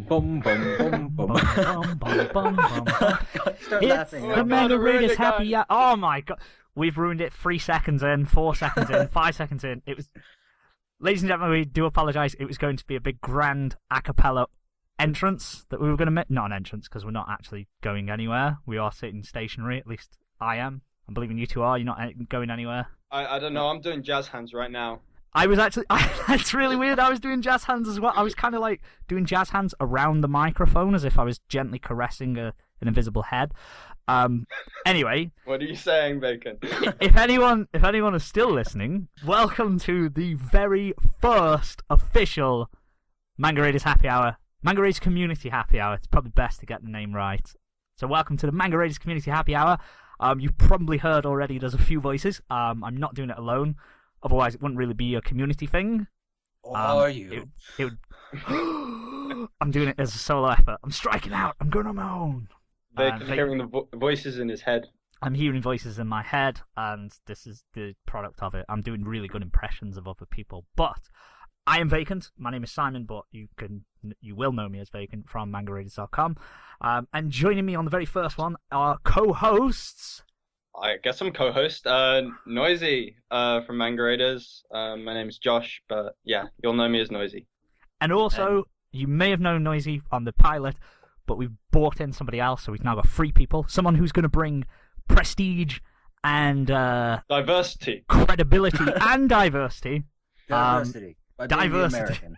Bum, bum, bum, bum. Start It's laughing. the Manga Raiders Happy Hour. Oh my god. We've ruined it 3 seconds in, 4 seconds in, 5 seconds in. It was, ladies and gentlemen, we do apologise. It was going to be a big grand a cappella entrance that we were going to make. Not an entrance, because we're not actually going anywhere. We are sitting stationary, at least I am. I'm believing you two are. You're not going anywhere. I don't know. I'm doing jazz hands right now. I was actually... That's really weird. I was doing jazz hands as well. I was kind of like doing jazz hands around the microphone as if I was gently caressing an invisible head. Anyway... What are you saying, Bacon? if anyone is still listening, welcome to the very first official Manga Raiders Happy Hour. Manga Raiders Community Happy Hour. It's probably best to get the name right. So welcome to the Manga Raiders Community Happy Hour. You've probably heard already there's a few voices. I'm not doing it alone. Otherwise, it wouldn't really be a community thing. Or are you? It would... I'm doing it as a solo effort. I'm striking out. I'm going on my own. Bacon hearing the voices in his head. I'm hearing voices in my head, and this is the product of it. I'm doing really good impressions of other people. But I am Vacant. My name is Simon, but you will know me as Vacant from MangaRaiders.com. And joining me on the very first one are co-hosts... I guess I'm co-host, Noisy, from Manga Raiders. My name's Josh, but yeah, you'll know me as Noisy. And also, you may have known Noisy on the pilot, but we've brought in somebody else, so we've now got 3 people. Someone who's going to bring prestige and... diversity. Credibility and diversity. Diversity. Diversity.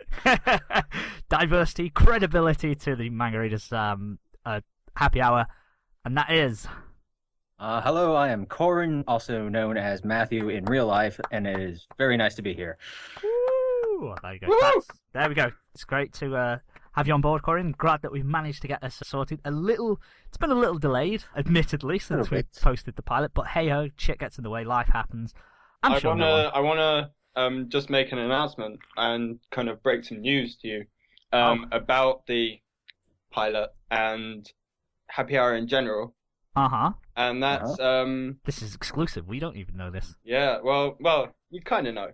Diversity, credibility to the Manga Raiders Happy Hour, and that is... Hello, I am Coryn, also known as Matthew in real life, and it is very nice to be here. Woo! There you go. There we go. It's great to have you on board, Coryn. Glad that we've managed to get this sorted. It's been a little delayed, admittedly, since we posted the pilot, but hey ho, shit gets in the way, life happens. I wanna just make an announcement and kind of break some news to you about the pilot and Happy Hour in general. Uh-huh. And that's This is exclusive. We don't even know this. Yeah, well, you kind of know.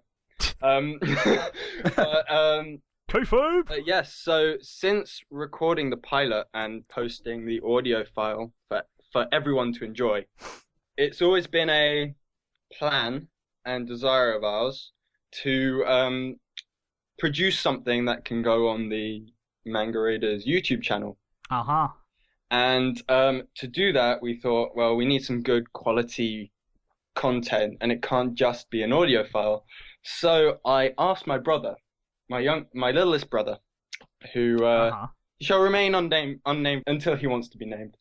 K5. Yes. So since recording the pilot and posting the audio file for everyone to enjoy, it's always been a plan and desire of ours to produce something that can go on the Manga Raiders YouTube channel. Uh-huh. And to do that, we thought, well, we need some good quality content, and it can't just be an audio file. So I asked my brother, my littlest brother, who shall remain unnamed until he wants to be named,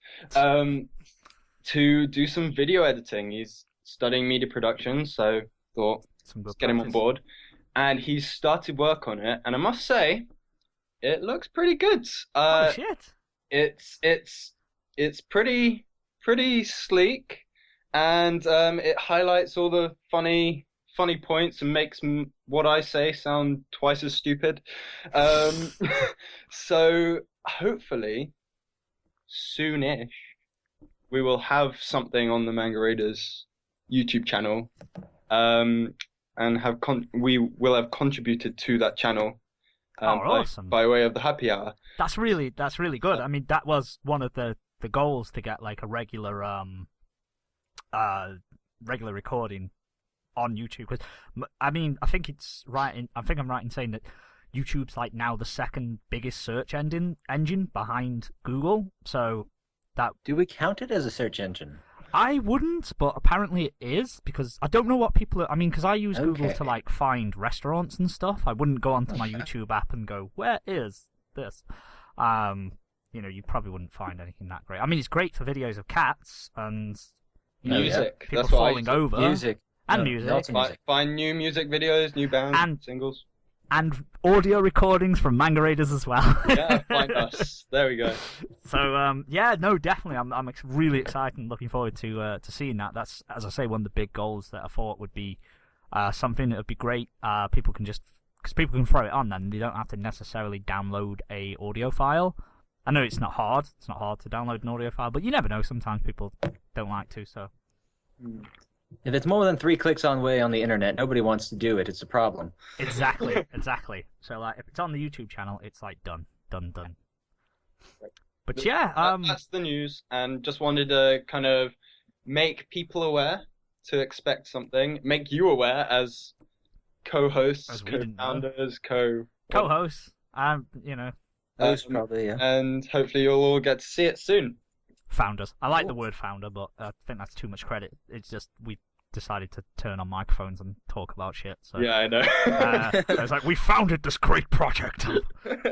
to do some video editing. He's studying media production, so thought let's get him on board. And he's started work on it, and I must say, it looks pretty good. Oh shit! It's pretty sleek, and it highlights all the funny points and makes what I say sound twice as stupid. So hopefully soonish we will have something on the Manga Raiders YouTube channel, and we will have contributed to that channel. Awesome. By way of the Happy Hour. That's really good. I mean, that was one of the goals, to get like a regular recording on YouTube. Because I mean, I think I'm right in saying that YouTube's like now the second biggest search engine behind Google. So that, do we count it as a search engine? I wouldn't, but apparently it is, because I don't know what people are... I mean, because I use Google to, like, find restaurants and stuff. I wouldn't go onto my YouTube app and go, where is this? You probably wouldn't find anything that great. I mean, it's great for videos of cats and... music. People That's falling over. Music. And music. Find new music videos, new bands, and singles. And audio recordings from Manga Raiders as well. Yeah, find us. There we go. So, yeah, no, definitely. I'm really excited and looking forward to seeing that. That's, as I say, one of the big goals that I thought would be something that would be great. People can because people can throw it on, then they don't have to necessarily download a audio file. I know it's not hard. It's not hard to download an audio file, but you never know. Sometimes people don't like to, so... If it's more than 3 clicks away on the internet, nobody wants to do it. It's a problem. Exactly. So, like, if it's on the YouTube channel, it's like done. But yeah, that's the news, and just wanted to kind of make people aware to expect something, make you aware as co-hosts, As we didn't know. co-founders, co-hosts, Those probably, yeah. and hopefully you'll all get to see it soon. founders. I like the word founder, but I think that's too much credit. It's just we decided to turn on microphones and talk about shit. So Yeah, I know. it's like we founded this great project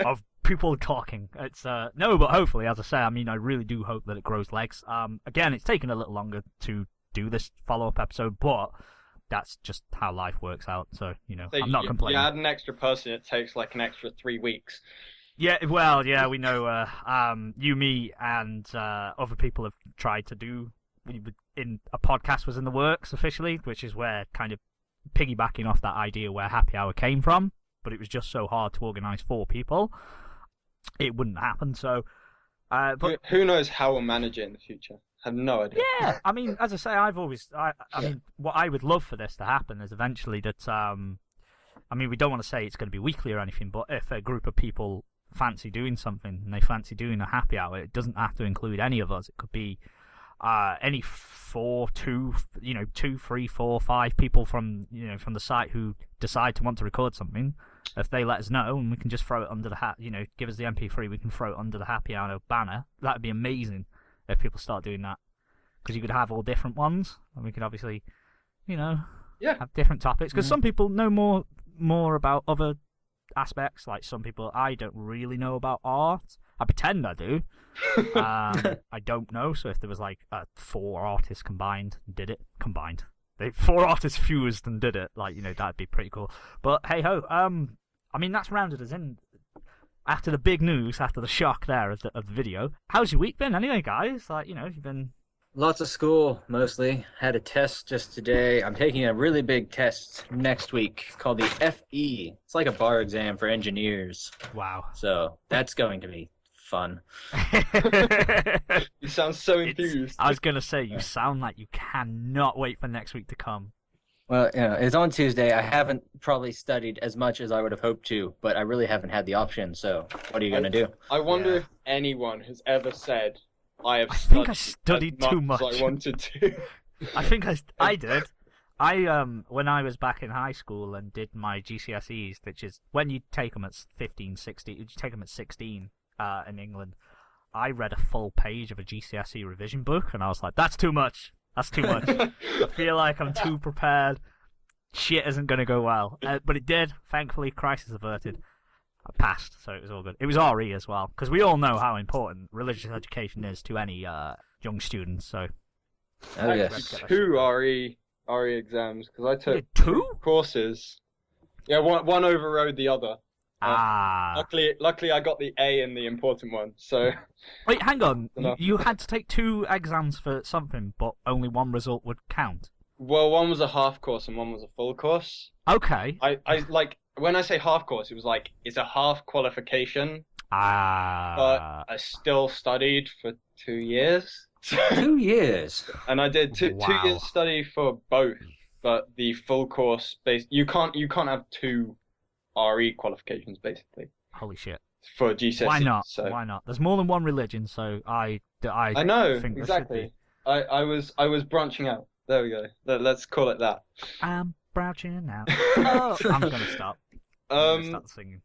of people talking. It's no, but hopefully, as I say, I mean, I really do hope that it grows legs. Again, it's taken a little longer to do this follow-up episode, but that's just how life works out. So So I'm not complaining. You add an extra person, it takes like an extra 3 weeks. Yeah, well, yeah, we know. You, me, and other people have tried to do. In a podcast was in the works officially, which is where kind of piggybacking off that idea where Happy Hour came from. But it was just so hard to organise 4 people, it wouldn't happen. So, but Who knows how we'll manage it in the future? I have no idea. yeah, I mean, as I say, I mean, what I would love for this to happen is eventually that. I mean, we don't want to say it's going to be weekly or anything, but if a group of people fancy doing something and they fancy doing a happy hour, it doesn't have to include any of us. It could be any 2, 3, 4, 5 people from from the site who decide to want to record something. If they let us know, and we can just throw it under the give us the MP3, we can throw it under the happy hour banner. That'd be amazing if people start doing that, because you could have all different ones, and we could obviously have different topics. Because some people know more about other aspects. Like some people, I don't really know about art. I pretend I do. I don't know. So if there was like 4 artists combined and did it, 4 artists fused and did it, that'd be pretty cool. But hey ho, I mean, that's rounded us in after the big news, after the shock there of the video. How's your week been anyway, guys? You've been. Lots of school, mostly. Had a test just today. I'm taking a really big test next week called the FE. It's like a bar exam for engineers. Wow. So that's going to be fun. You sound so enthused. I was going to say, you sound like you cannot wait for next week to come. Well, it's on Tuesday. I haven't probably studied as much as I would have hoped to, but I really haven't had the option. So what are you going to do? I wonder if anyone has ever said, I think I studied too much. As I wanted to. I think I did. When I was back in high school and did my GCSEs, which is when you take them at 15, 16, you take them at 16 in England, I read a full page of a GCSE revision book, and I was like, that's too much. That's too much. I feel like I'm too prepared. Shit isn't going to go well. But it did. Thankfully, crisis averted. I passed, so it was all good. It was RE as well, because we all know how important religious education is to any young students. So, Oh, yes. 2 RE exams, because I took 2 courses. Yeah, one overrode the other. Luckily, I got the A in the important one. So wait, hang on. Enough. You had to take 2 exams for something, but only one result would count. Well, one was a half course and one was a full course. Okay. I like when I say half course, it was like it's a half qualification. But I still studied for 2 years. 2 years. And I did 2 Wow. years study for both, but the full course you can't have 2 RE qualifications basically Holy shit. for GCSE. Why not? So. Why not? There's more than one religion, so I know think exactly. I was branching out. There we go. Let's call it that. I'm branching out. Oh, I'm gonna stop. I'm gonna start singing.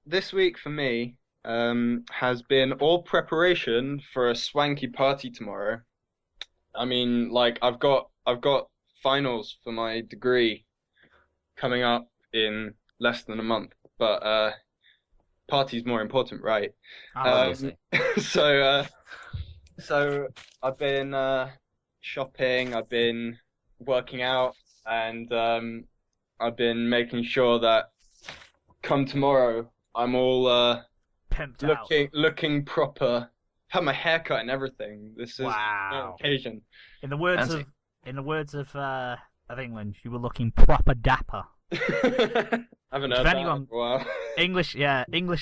This week for me has been all preparation for a swanky party tomorrow. I mean, like I've got finals for my degree coming up in less than a month, but party's more important, right? Obviously. So I've been shopping, I've been working out, and I've been making sure that come tomorrow I'm all Pimped out. looking proper. Have my haircut and everything. This is Wow. no occasion. In the words Fancy. of England, you were looking proper dapper. I haven't heard that in a while. English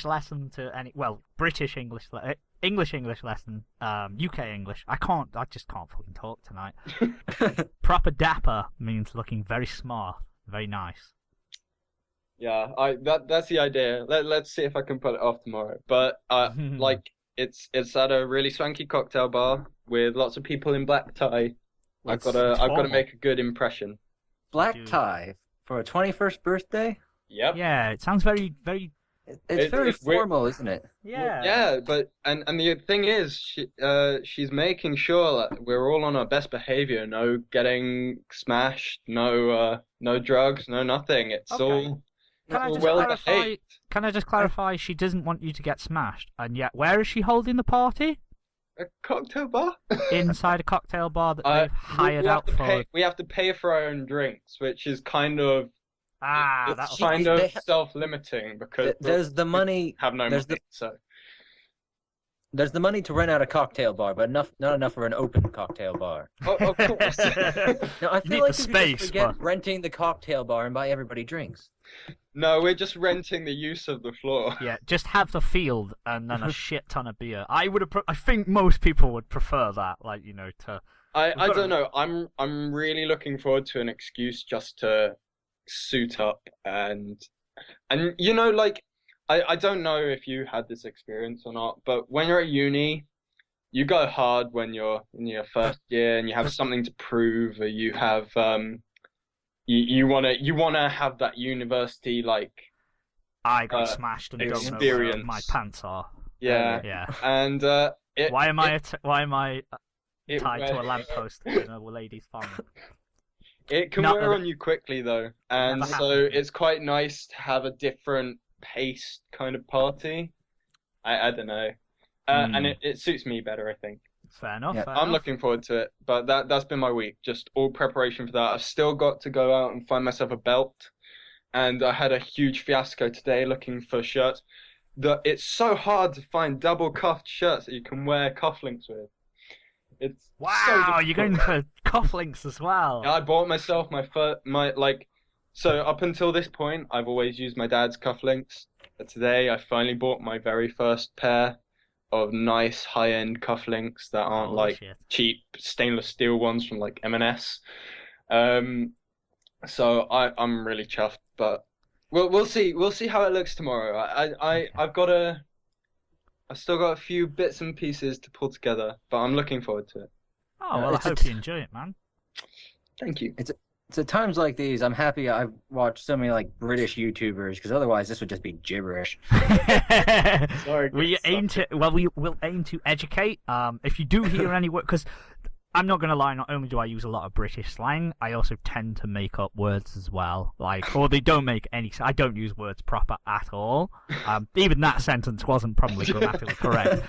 lesson to British English lesson, UK English. I just can't fucking talk tonight. Proper dapper means looking very smart, very nice. Yeah, that's the idea. Let's see if I can put it off tomorrow. But like it's at a really swanky cocktail bar with lots of people in black tie. I've It's got to formal. make a good impression. Black Dude. tie for a 21st birthday? Yep. Yeah, it sounds very, very. It's very it's weird. formal, isn't it? Yeah. Yeah, but and the thing is, she's making sure that we're all on our best behavior. No getting smashed. No drugs. No nothing. It's Okay. all Can I all just well clarify? behaved. Can I just clarify? She doesn't want you to get smashed, and yet where is she holding the party? A cocktail bar? Inside a cocktail bar that they've hired we have out to for. we have to pay for our own drinks, which is kind of Ah, it's that'll. kind They of ha- self-limiting because There's the money. have no there's money. So There's the money to rent out a cocktail bar, but not enough for an open cocktail bar. of course. No, I You feel need like the you could space, just forget but- renting the cocktail bar and buy everybody drinks. No, we're just renting the use of the floor. Yeah, just have the field and then a shit ton of beer. I would have. I think most people would prefer that. Like, you know, to. I got don't know. I'm really looking forward to an excuse just to suit up and you know, like I don't know if you had this experience or not, but when you're at uni, you go hard when you're in your first year and you have something to prove, or you have you wanna have that university like I got smashed and don't know where experience. my pants are. yeah. Yeah. And Why am I it tied to a wear- lamppost in a lady's farm? It can Not wear that- on you quickly though, and Never so happened. it's quite nice to have a different paced kind of party. I don't know, and it suits me better, I think. Fair enough. Yeah. Fair I'm enough. looking forward to it, but that's been my week, just all preparation for that. I've still got to go out and find myself a belt, and I had a huge fiasco today looking for shirts. It's so hard to find double cuffed shirts that you can wear cufflinks with. It's so Wow, you're going difficult. for cufflinks as well. I bought myself so up until this point, I've always used my dad's cufflinks. But today, I finally bought my very first pair of nice high-end cufflinks that aren't Holy like shit. cheap stainless steel ones from like M&S. So I'm really chuffed, but we'll see how it looks tomorrow. I've still got a few bits and pieces to pull together, but I'm looking forward to it. Oh well, I It's a hope t- you enjoy it, man. Thank you. So at times like these, I'm happy I've watched so many like British YouTubers, because otherwise this would just be gibberish. Sorry, we aim to we will aim to educate. If you do hear any word, because I'm not gonna lie, not only do I use a lot of British slang, I also tend to make up words as well. Like, or they don't make any. I don't use words proper at all. Even that sentence wasn't probably grammatically correct.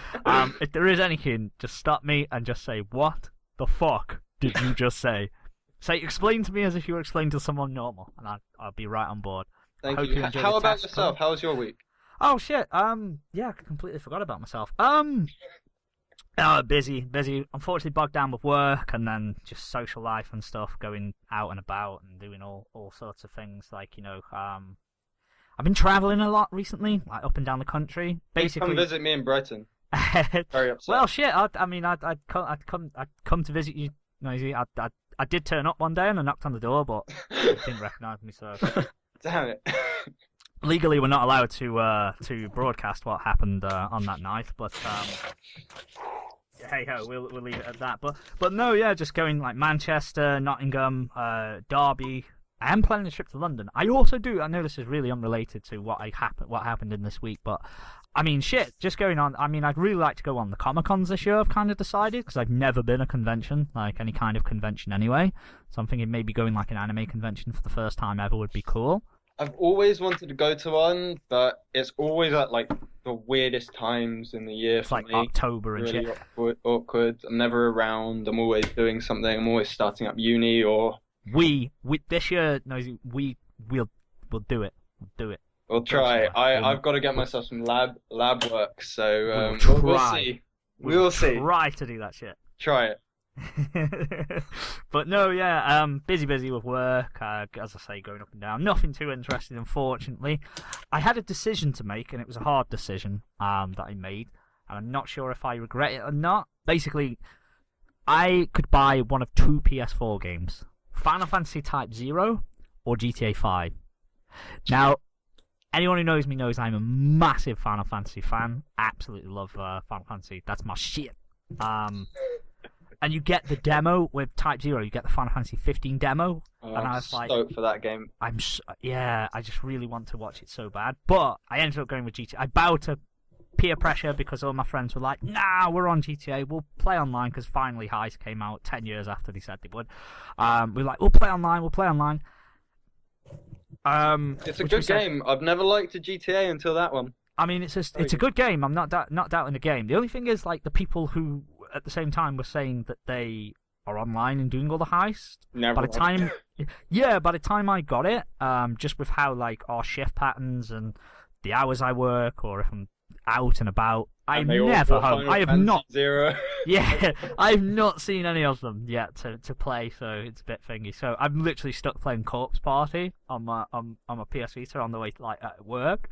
If there is anything, just stop me and just say, "What the fuck did you just say?" Say, explain to me as if you were explaining to someone normal, and I'll be right on board. Thank hope you. you enjoy How the about test, yourself? Coryn. How was your week? Oh shit. Yeah, I completely forgot about myself. Busy. Unfortunately, bogged down with work and then just social life and stuff, going out and about and doing all sorts of things. Like, you know, I've been traveling a lot recently, like up and down the country. Basically, Come visit me in Brighton. Very upset. well, shit. I'd come to visit you. Noisy. I did turn up one day and I knocked on the door, but you didn't recognise me. So Damn it. legally, we're not allowed to broadcast what happened on that night. But hey ho, we'll leave it at that. But no, yeah, just going like Manchester, Nottingham, Derby. I am planning a trip to London. I also do. I know this is really unrelated to what happened in this week, but I mean, shit, just going on. I mean, I'd really like to go on the Comic-Cons this year. I've kind of decided because I've never been a convention, like any kind of convention anyway. So I'm thinking maybe going like an anime convention for the first time ever would be cool. I've always wanted to go to one, but it's always at like the weirdest times in the year It's for like me. October and Really shit. awkward. I'm never around. I'm always doing something. I'm always starting up uni or We this year, Nosy, we'll do it. We'll do it. We'll try. We'll- I've got to get myself some lab work, so We'll we'll try. see. We'll see. Try to do that shit. Try it. But no, yeah, busy with work. As I say, going up and down. Nothing too interesting, unfortunately. I had a decision to make, and it was a hard decision that I made, and I'm not sure if I regret it or not. Basically, I could buy one of two PS4 games: Final Fantasy Type 0 or GTA 5. Now, Anyone who knows me knows I'm a massive Final Fantasy fan. Absolutely love Final Fantasy. That's my shit. And you get the demo with Type 0. You get the Final Fantasy 15 demo. Oh, and I'm I was like, stoked for that game. I just really want to watch it so bad. But I ended up going with GTA. I bowed to peer pressure because all my friends were like, nah, we're on GTA. We'll play online because finally Heist came out 10 years after they said they would. We're like, we'll play online. It's a good game. I've never liked a GTA until that one. I mean, it's a good game. I'm not doubting the game. The only thing is, like, the people who at the same time were saying that they are online and doing all the heists. By the time I got it, just with how like our shift patterns and the hours I work, or if I'm out and about, I'm never home. I have not. Zero. Yeah, I've not seen any of them yet to play, so it's a bit thingy. So I'm literally stuck playing Corpse Party on my PS Vita on the way like at work.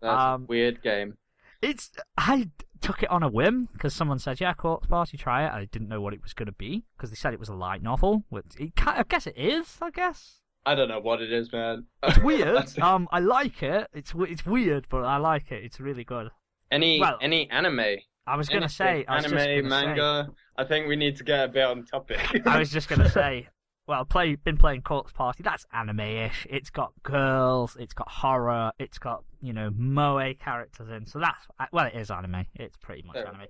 That's a weird game. I took it on a whim because someone said, "Yeah, Corpse Party, try it." I didn't know what it was going to be because they said it was a light novel. I guess it is. I guess. I don't know what it is, man. It's weird. I like it. It's weird, but I like it. It's really good. Any anime? I was going to say anime, manga. I think we need to get a bit on topic. I was just going to say. Well, been playing Corpse Party. That's anime-ish. It's got girls. It's got horror. It's got moe characters in. So it is anime. It's pretty much anime.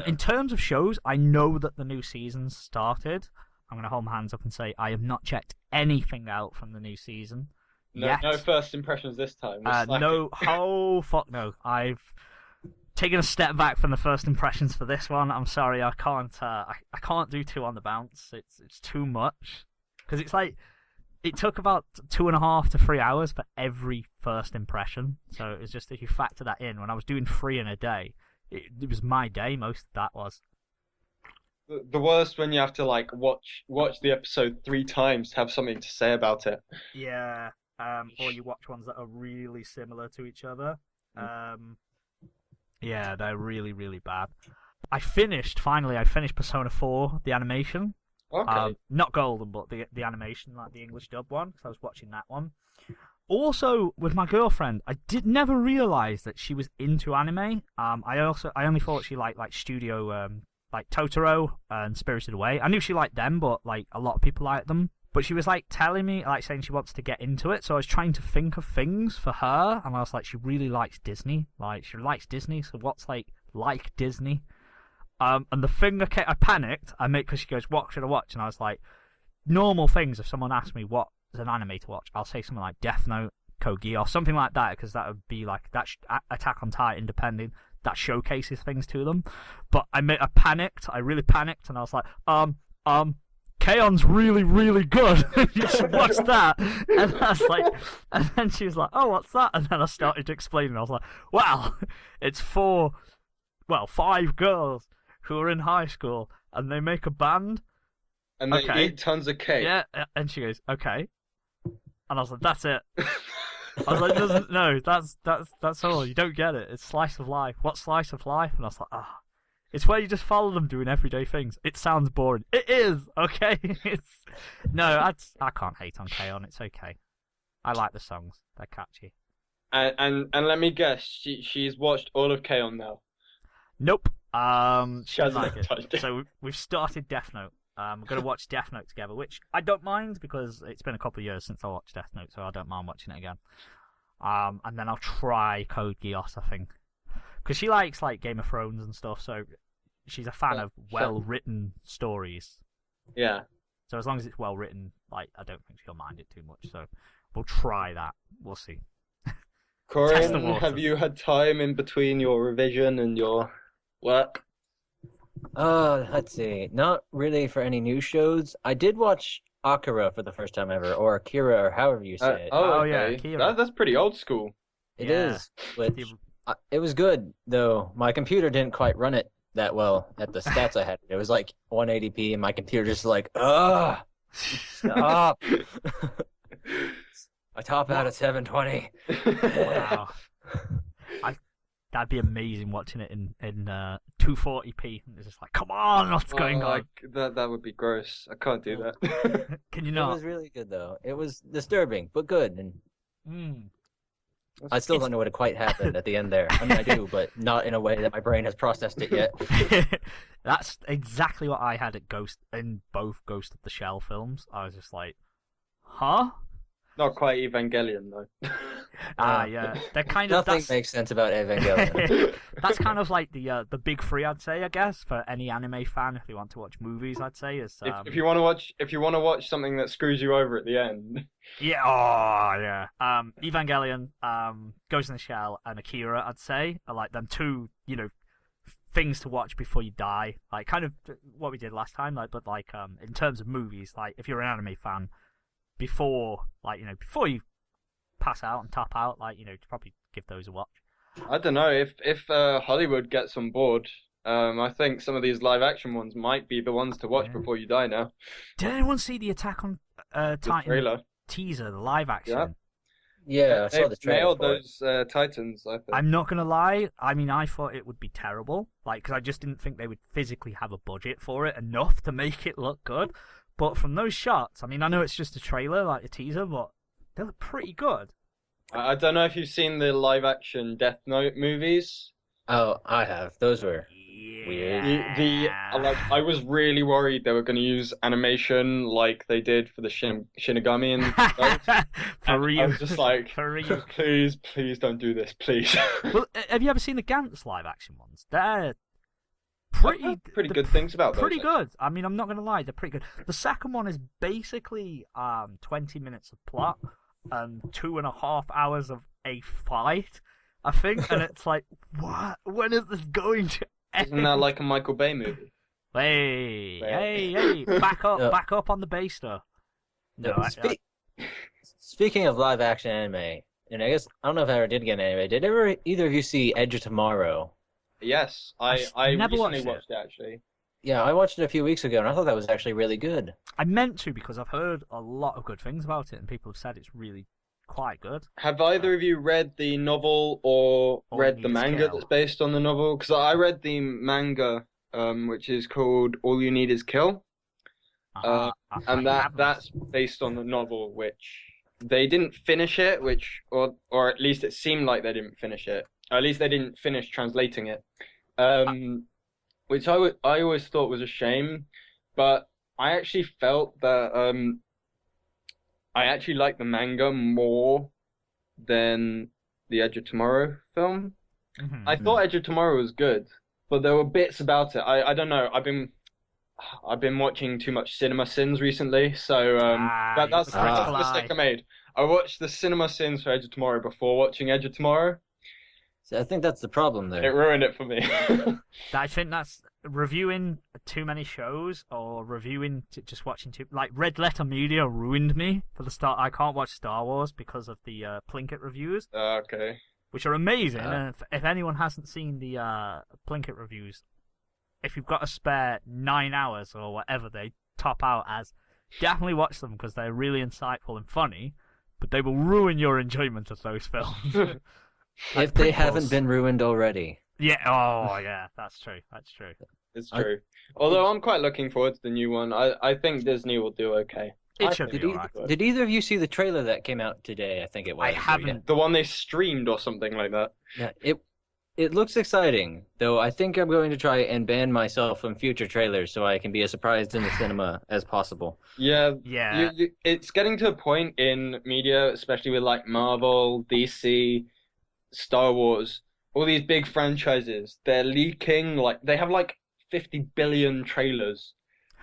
In terms of shows, I know that the new season's started. I'm gonna hold my hands up and say I have not checked anything out from the new season. No first impressions this time. No. Oh fuck no. I've taken a step back from the first impressions for this one. I'm sorry. I can't. I can't do 2 on the bounce. It's too much. Because it's like, it took about 2.5 to 3 hours for every first impression. So it was just, if you factor that in, when I was doing 3 in a day, it was my day, most of that was. The worst when you have to like watch the episode 3 times to have something to say about it. Yeah, or you watch ones that are really similar to each other. Yeah, they're really, really bad. I finished Persona 4, the animation. Okay. Not Golden, but the animation, like the English dub one, because I was watching that one. Also, with my girlfriend, I never realised that she was into anime. I only thought she liked like Studio, like Totoro and Spirited Away. I knew she liked them, but like a lot of people like them. But she was like telling me, like saying she wants to get into it. So I was trying to think of things for her, and I was like, she really likes Disney. Like she likes Disney, so what's like Disney? And the thing I panicked. Because she goes, "What should I watch?" And I was like, normal things. If someone asks me what is an anime to watch, I'll say something like Death Note, Code Geass, something like that, because that would be like that Attack on Titan, depending. That showcases things to them. But I panicked. I really panicked, and I was like, K-on's really, really good. You should watch that. And I was like, and then she was like, "Oh, what's that?" And then I started to explain, and I was like, "Well, it's 5 girls who are in high school, and they make a band, and they eat tons of cake." Yeah, and she goes, "Okay," and I was like, "That's it." I was like, "No, that's all. You don't get it. It's slice of life. What slice of life?" And I was like, it's where you just follow them doing everyday things. It sounds boring. It is, okay? I can't hate on K-on. It's okay. I like the songs. They're catchy. And let me guess, she's watched all of K-on now. Nope. She hasn't like touched it. So we've started Death Note. We're going to watch Death Note together, which I don't mind because it's been a couple of years since I watched Death Note, so I don't mind watching it again. And then I'll try Code Geass, I think. Because she likes like Game of Thrones and stuff, so she's a fan of well-written stories. Yeah. So as long as it's well-written, like I don't think she'll mind it too much. So we'll try that. We'll see. Coryn, have you had time in between your revision and your work? Let's see. Not really for any new shows. I did watch Akira for the first time ever, or Akira, or however you say it. Okay. Yeah, Akira. That's pretty old school. It is. Which, it was good, though. My computer didn't quite run it that well at the stats I had. It was like 180p, and my computer just like, stop. I top out at 720. Wow. That'd be amazing watching it in 240p. It's just like, come on, what's going on? That would be gross. I can't do that. Can you not? It was really good, though. It was disturbing, but good. And I still don't know what quite happened at the end there. I mean, I do, but not in a way that my brain has processed it yet. That's exactly what I had at in both Ghost of the Shell films. I was just like, huh? Not quite Evangelion though. Yeah, they're kind of Nothing makes sense about Evangelion. That's kind of like the big three, I'd say. I guess for any anime fan, if they want to watch movies, I'd say is if you want to watch something that screws you over at the end. Yeah, Evangelion, Ghost in the Shell, and Akira, I'd say, are like them two, things to watch before you die. Like kind of what we did last time, but in terms of movies, like if you're an anime fan, before you pass out and top out, to probably give those a watch. I don't know if Hollywood gets on board. I think some of these live action ones might be the ones to watch before you die now. Did anyone see the Attack on Titan trailer teaser, the live action? Yeah, I saw the trailer. Nailed those Titans, I think. I'm not gonna lie. I mean, I thought it would be terrible, because I just didn't think they would physically have a budget for it enough to make it look good. But from those shots, I mean, I know it's just a trailer, like a teaser, but they look pretty good. I don't know if you've seen the live action Death Note movies. Oh, I have. Those were weird. I was really worried they were going to use animation like they did for the Shinigami and For real. I was just like, For real. please don't do this, please. Well, have you ever seen the Gantz live action ones? They're pretty good things about those. Pretty good. I mean, I'm not going to lie, they're pretty good. The second one is basically 20 minutes of plot and 2.5 hours of a fight, I think. And it's like, what? When is this going to end? Isn't that like a Michael Bay movie? Hey, back up on the Bay stuff. No, Speaking of live action anime, and I guess I don't know if I ever did get an anime. Did either of you see Edge of Tomorrow? Yes, I never recently watched watched it actually. Yeah, I watched it a few weeks ago, and I thought that was actually really good. I meant to because I've heard a lot of good things about it, and people have said it's really quite good. Have either of you read the novel or read the manga that's based on the novel? Because I read the manga, which is called All You Need Is Kill, and that's based on the novel, which they didn't finish it, or at least it seemed like they didn't finish it. Or at least they didn't finish translating it, which I always thought was a shame. But I actually felt that I actually liked the manga more than the Edge of Tomorrow film. Mm-hmm. I thought Edge of Tomorrow was good, but there were bits about it. I don't know. I've been watching too much Cinema Sins recently, so that's the mistake I made. I watched the Cinema Sins for Edge of Tomorrow before watching Edge of Tomorrow. So I think that's the problem there. It ruined it for me. I think that's reviewing too many shows or just watching like Red Letter Media ruined me for the start. I can't watch Star Wars because of the Plinkett reviews. Okay. Which are amazing. And if anyone hasn't seen the Plinkett reviews, if you've got a spare 9 hours or whatever they top out as, definitely watch them because they're really insightful and funny, but they will ruin your enjoyment of those films. If they haven't been ruined already. Yeah, yeah, that's true. It's true. Although I'm quite looking forward to the new one. I think Disney will do okay. It should be alright. Did either of you see the trailer that came out today? I think it was. I haven't. The one they streamed or something like that. Yeah, it looks exciting, though I think I'm going to try and ban myself from future trailers so I can be as surprised in the cinema as possible. Yeah. It's getting to a point in media, especially with like Marvel, DC, Star Wars, all these big franchises, they're leaking, they have 50 billion trailers.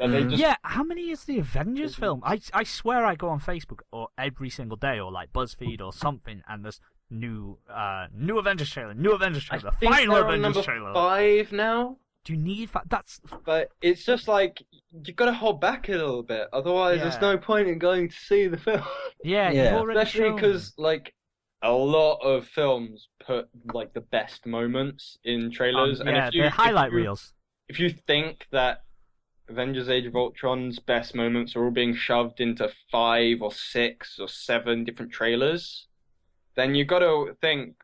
Yeah, how many is the Avengers film? I swear I go on Facebook or every single day or BuzzFeed or something and there's new Avengers trailer, final Avengers trailer. 5 now. Do you need that's? But it's just you've got to hold back a little bit, otherwise there's no point in going to see the film. Yeah. Especially because a lot of films put the best moments in trailers, and if you highlight reels. If you think that Avengers: Age of Ultron's best moments are all being shoved into 5 or 6 or 7 different trailers, then you got to think,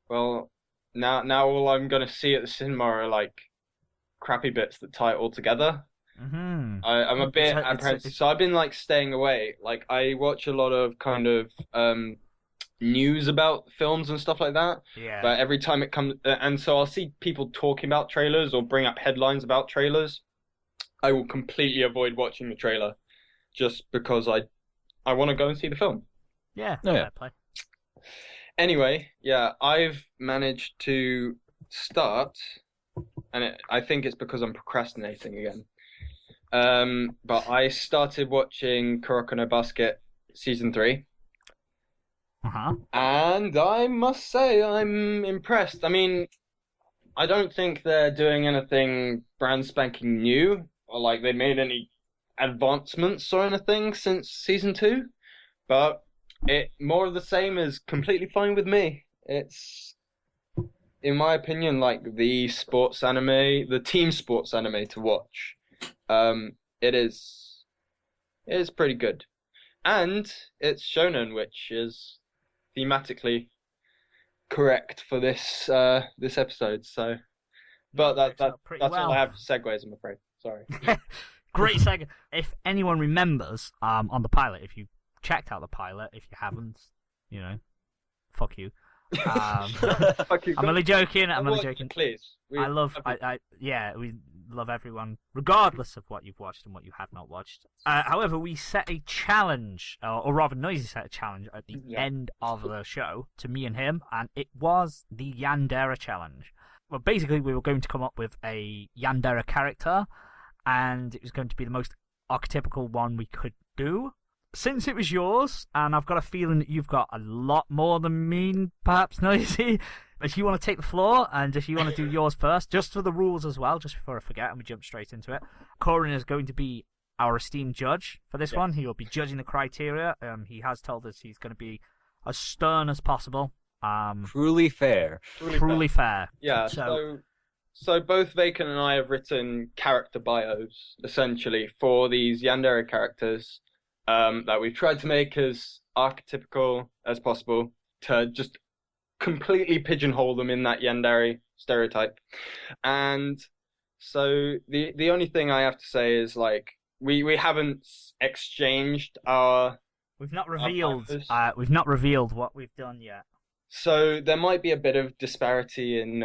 well, now all I'm gonna see at the cinema are crappy bits that tie it all together. Mm-hmm. I'm a bit apprehensive, so I've been staying away. I watch a lot of kind of news about films and stuff like that. Yeah. But every time it comes, and so I'll see people talking about trailers or bring up headlines about trailers. I will completely avoid watching the trailer just because I want to go and see the film. Yeah. Oh, yeah. Fair play. Anyway, yeah, I've managed to start, and I think it's because I'm procrastinating again. But I started watching Kuroko no Basket season 3. And I must say I'm impressed. I mean, I don't think they're doing anything brand spanking new, or like they made any advancements or anything since season 2, but it more of the same is completely fine with me. It's, in my opinion, like the sports anime, the team sports anime to watch. It is pretty good, and it's shonen, which is thematically correct for this this episode. So, but that's all I have for segues, I'm afraid. Sorry. Great segue. If anyone remembers, on the pilot, if you checked out the pilot, if you haven't, you know, fuck you. Fuck you, I'm only joking. I'm only watch, joking. Please. We love everyone, regardless of what you've watched and what you have not watched. However, we set a challenge, or rather, Noisy set a challenge at the end of the show to me and him, and it was the Yandere challenge. Well, basically, we were going to come up with a Yandere character, and it was going to be the most archetypical one we could do. Since it was yours, and I've got a feeling that you've got a lot more than me, perhaps, Noisy, if you want to take the floor, and if you want to do yours first, just for the rules as well, just before I forget, and we jump straight into it. Coryn is going to be our esteemed judge for this one. He will be judging the criteria. He has told us he's going to be as stern as possible. Truly fair. Truly fair. Yeah, so both Vacant and I have written character bios, essentially, for these Yandere characters. That we've tried to make as archetypical as possible to just completely pigeonhole them in that Yandere stereotype. And so the only thing I have to say is, like, we haven't exchanged our... We've not revealed what we've done yet. So there might be a bit of disparity in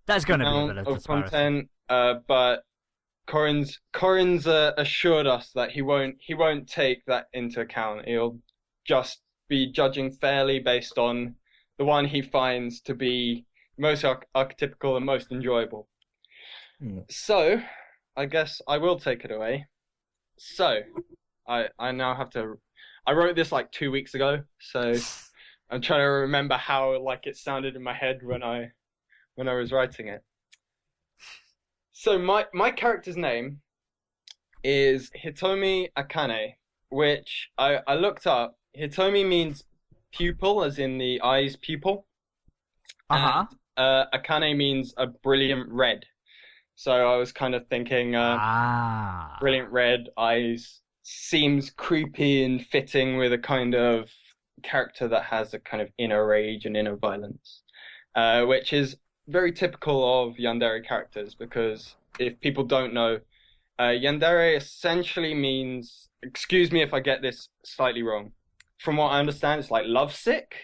there's going to be a bit of disparity. Content, but Coryn's assured us that he won't take that into account. He'll just be judging fairly based on the one he finds to be most archetypical and most enjoyable. So, I guess I will take it away. So, I now have to... I wrote this like 2 weeks ago, so I'm trying to remember how like it sounded in my head when I was writing it. So my character's name is Hitomi Akane, which I looked up. Hitomi means pupil, as in the eye's pupil. And Akane means a brilliant red. So I was kind of thinking, brilliant red eyes seems creepy and fitting with a kind of character that has a kind of inner rage and inner violence, which is very typical of Yandere characters, because if people don't know, Yandere essentially means, excuse me if I get this slightly wrong, from what I understand, it's like lovesick,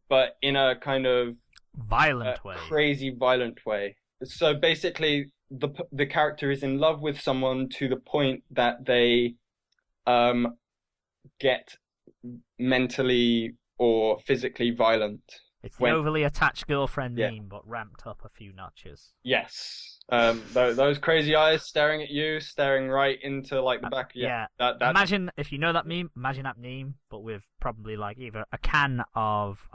but in a kind of violent way, crazy violent way. So basically, the character is in love with someone to the point that they get mentally or physically violent. It's the overly attached girlfriend meme, but ramped up a few notches. Yes. Those crazy eyes staring at you, staring right into like the back. That imagine, if you know that meme, imagine that meme, but with probably like either a can of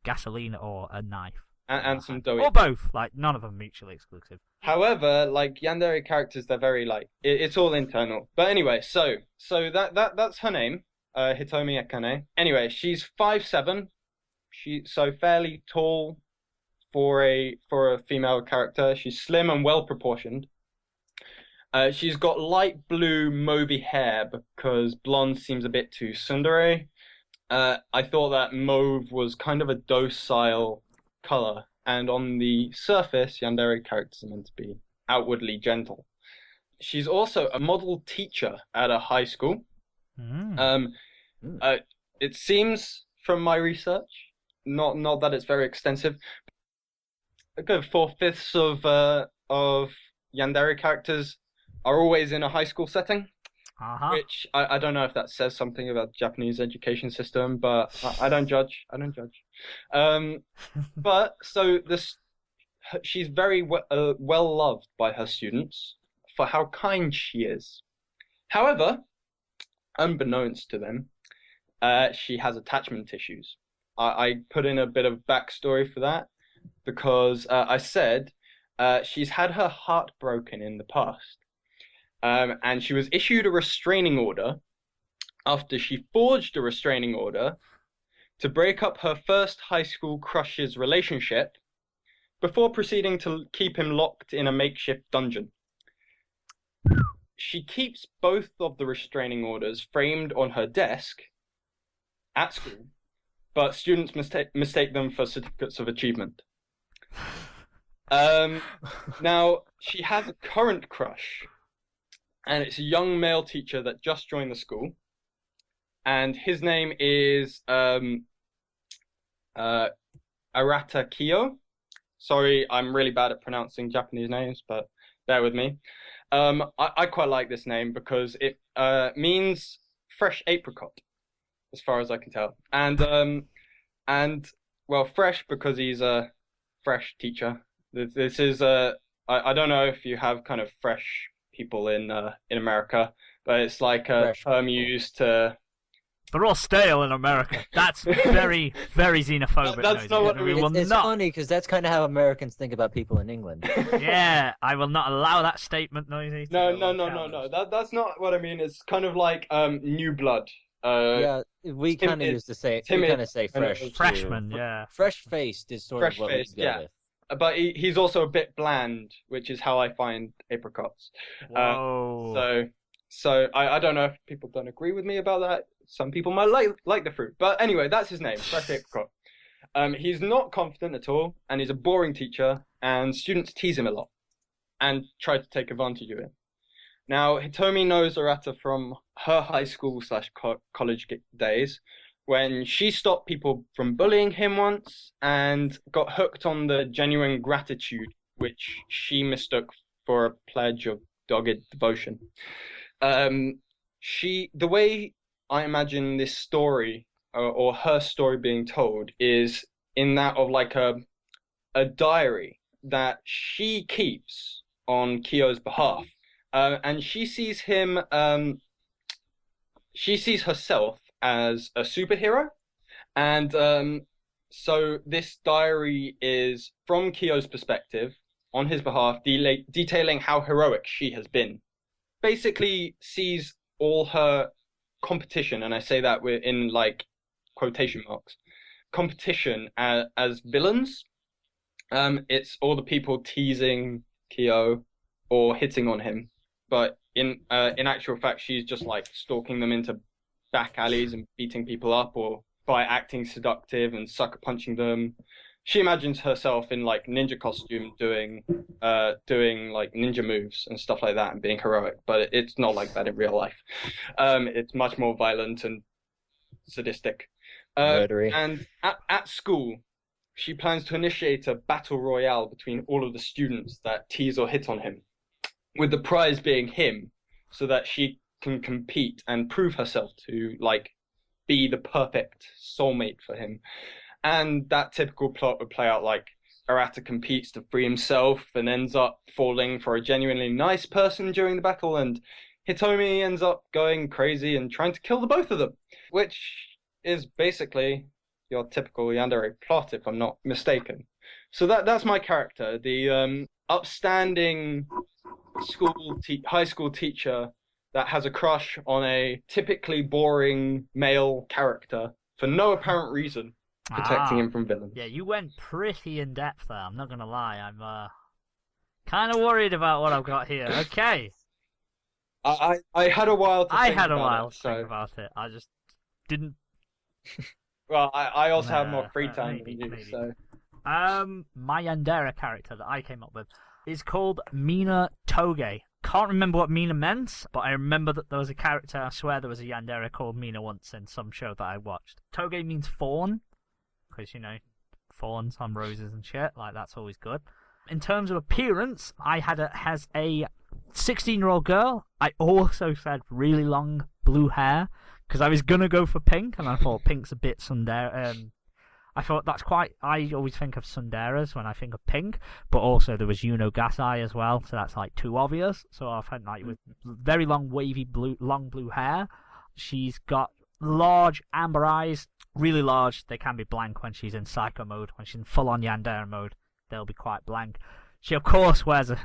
gasoline or a knife. And some doughy. Or both. Like, none of them mutually exclusive. However, like Yandere characters, they're very like, it's all internal. But anyway, so that's her name, Hitomi Akane. Anyway, she's 5'7". She's so fairly tall for a female character. She's slim and well proportioned. She's got light blue mauvey hair because blonde seems a bit too tsundere. I thought that mauve was kind of a docile color, and on the surface, Yandere characters are meant to be outwardly gentle. She's also a model teacher at a high school. It seems from my research. Not that it's very extensive. A good 4/5 of Yandere characters are always in a high school setting, which I don't know if that says something about the Japanese education system, but I don't judge. I don't judge. But so she's very well loved by her students for how kind she is. However, unbeknownst to them, she has attachment issues. I put in a bit of backstory for that because I said she's had her heart broken in the past. And she was issued a restraining order after she forged a restraining order to break up her first high school crush's relationship before proceeding to keep him locked in a makeshift dungeon. She keeps both of the restraining orders framed on her desk at school, but students mistake them for certificates of achievement. Now, she has a current crush, and it's a young male teacher that just joined the school, and his name is Arata Kiyo. Sorry, I'm really bad at pronouncing Japanese names, but bear with me. I quite like this name because it means fresh apricot, as far as I can tell. And well, fresh because he's a fresh teacher. This is I don't know if you have kind of fresh people in America, but it's like a term used to. They're all stale in America. That's very, very xenophobic. That's not what I mean. It's funny because that's kind of how Americans think about people in England. Yeah, I will not allow that statement, Noisy. No. That's not what I mean. It's kind of like new blood. Yeah, we kind of used to say. We kind of say fresh. Freshman, yeah. Fresh-faced is sort of what we go with. But he's also a bit bland, which is how I find apricots. Whoa. So I don't know if people don't agree with me about that. Some people might like the fruit. But anyway, that's his name, Fresh Apricot. He's not confident at all, and he's a boring teacher, and students tease him a lot and try to take advantage of him. Now, Hitomi knows Arata from her high school / college days, when she stopped people from bullying him once and got hooked on the genuine gratitude, which she mistook for a pledge of dogged devotion. The way I imagine this story or her story being told is in that of like a diary that she keeps on Kyo's behalf, and she sees him. She sees herself as a superhero, and so this diary is from Kyo's perspective on his behalf, detailing how heroic she has been. Basically sees all her competition, and I say that we're in like quotation marks, competition as villains. It's all the people teasing Kyo or hitting on him, but in actual fact, she's just like stalking them into back alleys and beating people up, or by acting seductive and sucker punching them. She imagines herself in like ninja costume doing like ninja moves and stuff like that and being heroic, but it's not like that in real life. It's much more violent and sadistic. And at school, she plans to initiate a battle royale between all of the students that tease or hit on him, with the prize being him, so that she can compete and prove herself to like be the perfect soulmate for him. And that typical plot would play out like Arata competes to free himself and ends up falling for a genuinely nice person during the battle, and Hitomi ends up going crazy and trying to kill the both of them, which is basically your typical Yandere plot, if I'm not mistaken. So that's my character, the upstanding high school teacher that has a crush on a typically boring male character for no apparent reason, protecting him from villains. Yeah, you went pretty in depth there. I'm not gonna lie. I'm kind of worried about what I've got here. Okay. I had a while to think about it. I just didn't. Well, I also have more free time than you, maybe. so. My Yandere character that I came up with is called Mina Toge. can't remember what Mina meant, but I remember that there was a character, I swear there was a Yandere called Mina once in some show that I watched. Toge means fawn, because, fawns on roses and shit, like, that's always good. In terms of appearance, has a 16-year-old girl. I also said really long blue hair, because I was going to go for pink, and I thought pink's a bit tsundere. I thought I always think of tsunderes when I think of pink, but also there was Yuno Gasai as well, so that's like too obvious. So I felt like with very long, wavy, long blue hair. She's got large amber eyes, really large. They can be blank when she's in psycho mode. When she's in full-on Yandere mode, they'll be quite blank. She, of course, wears a...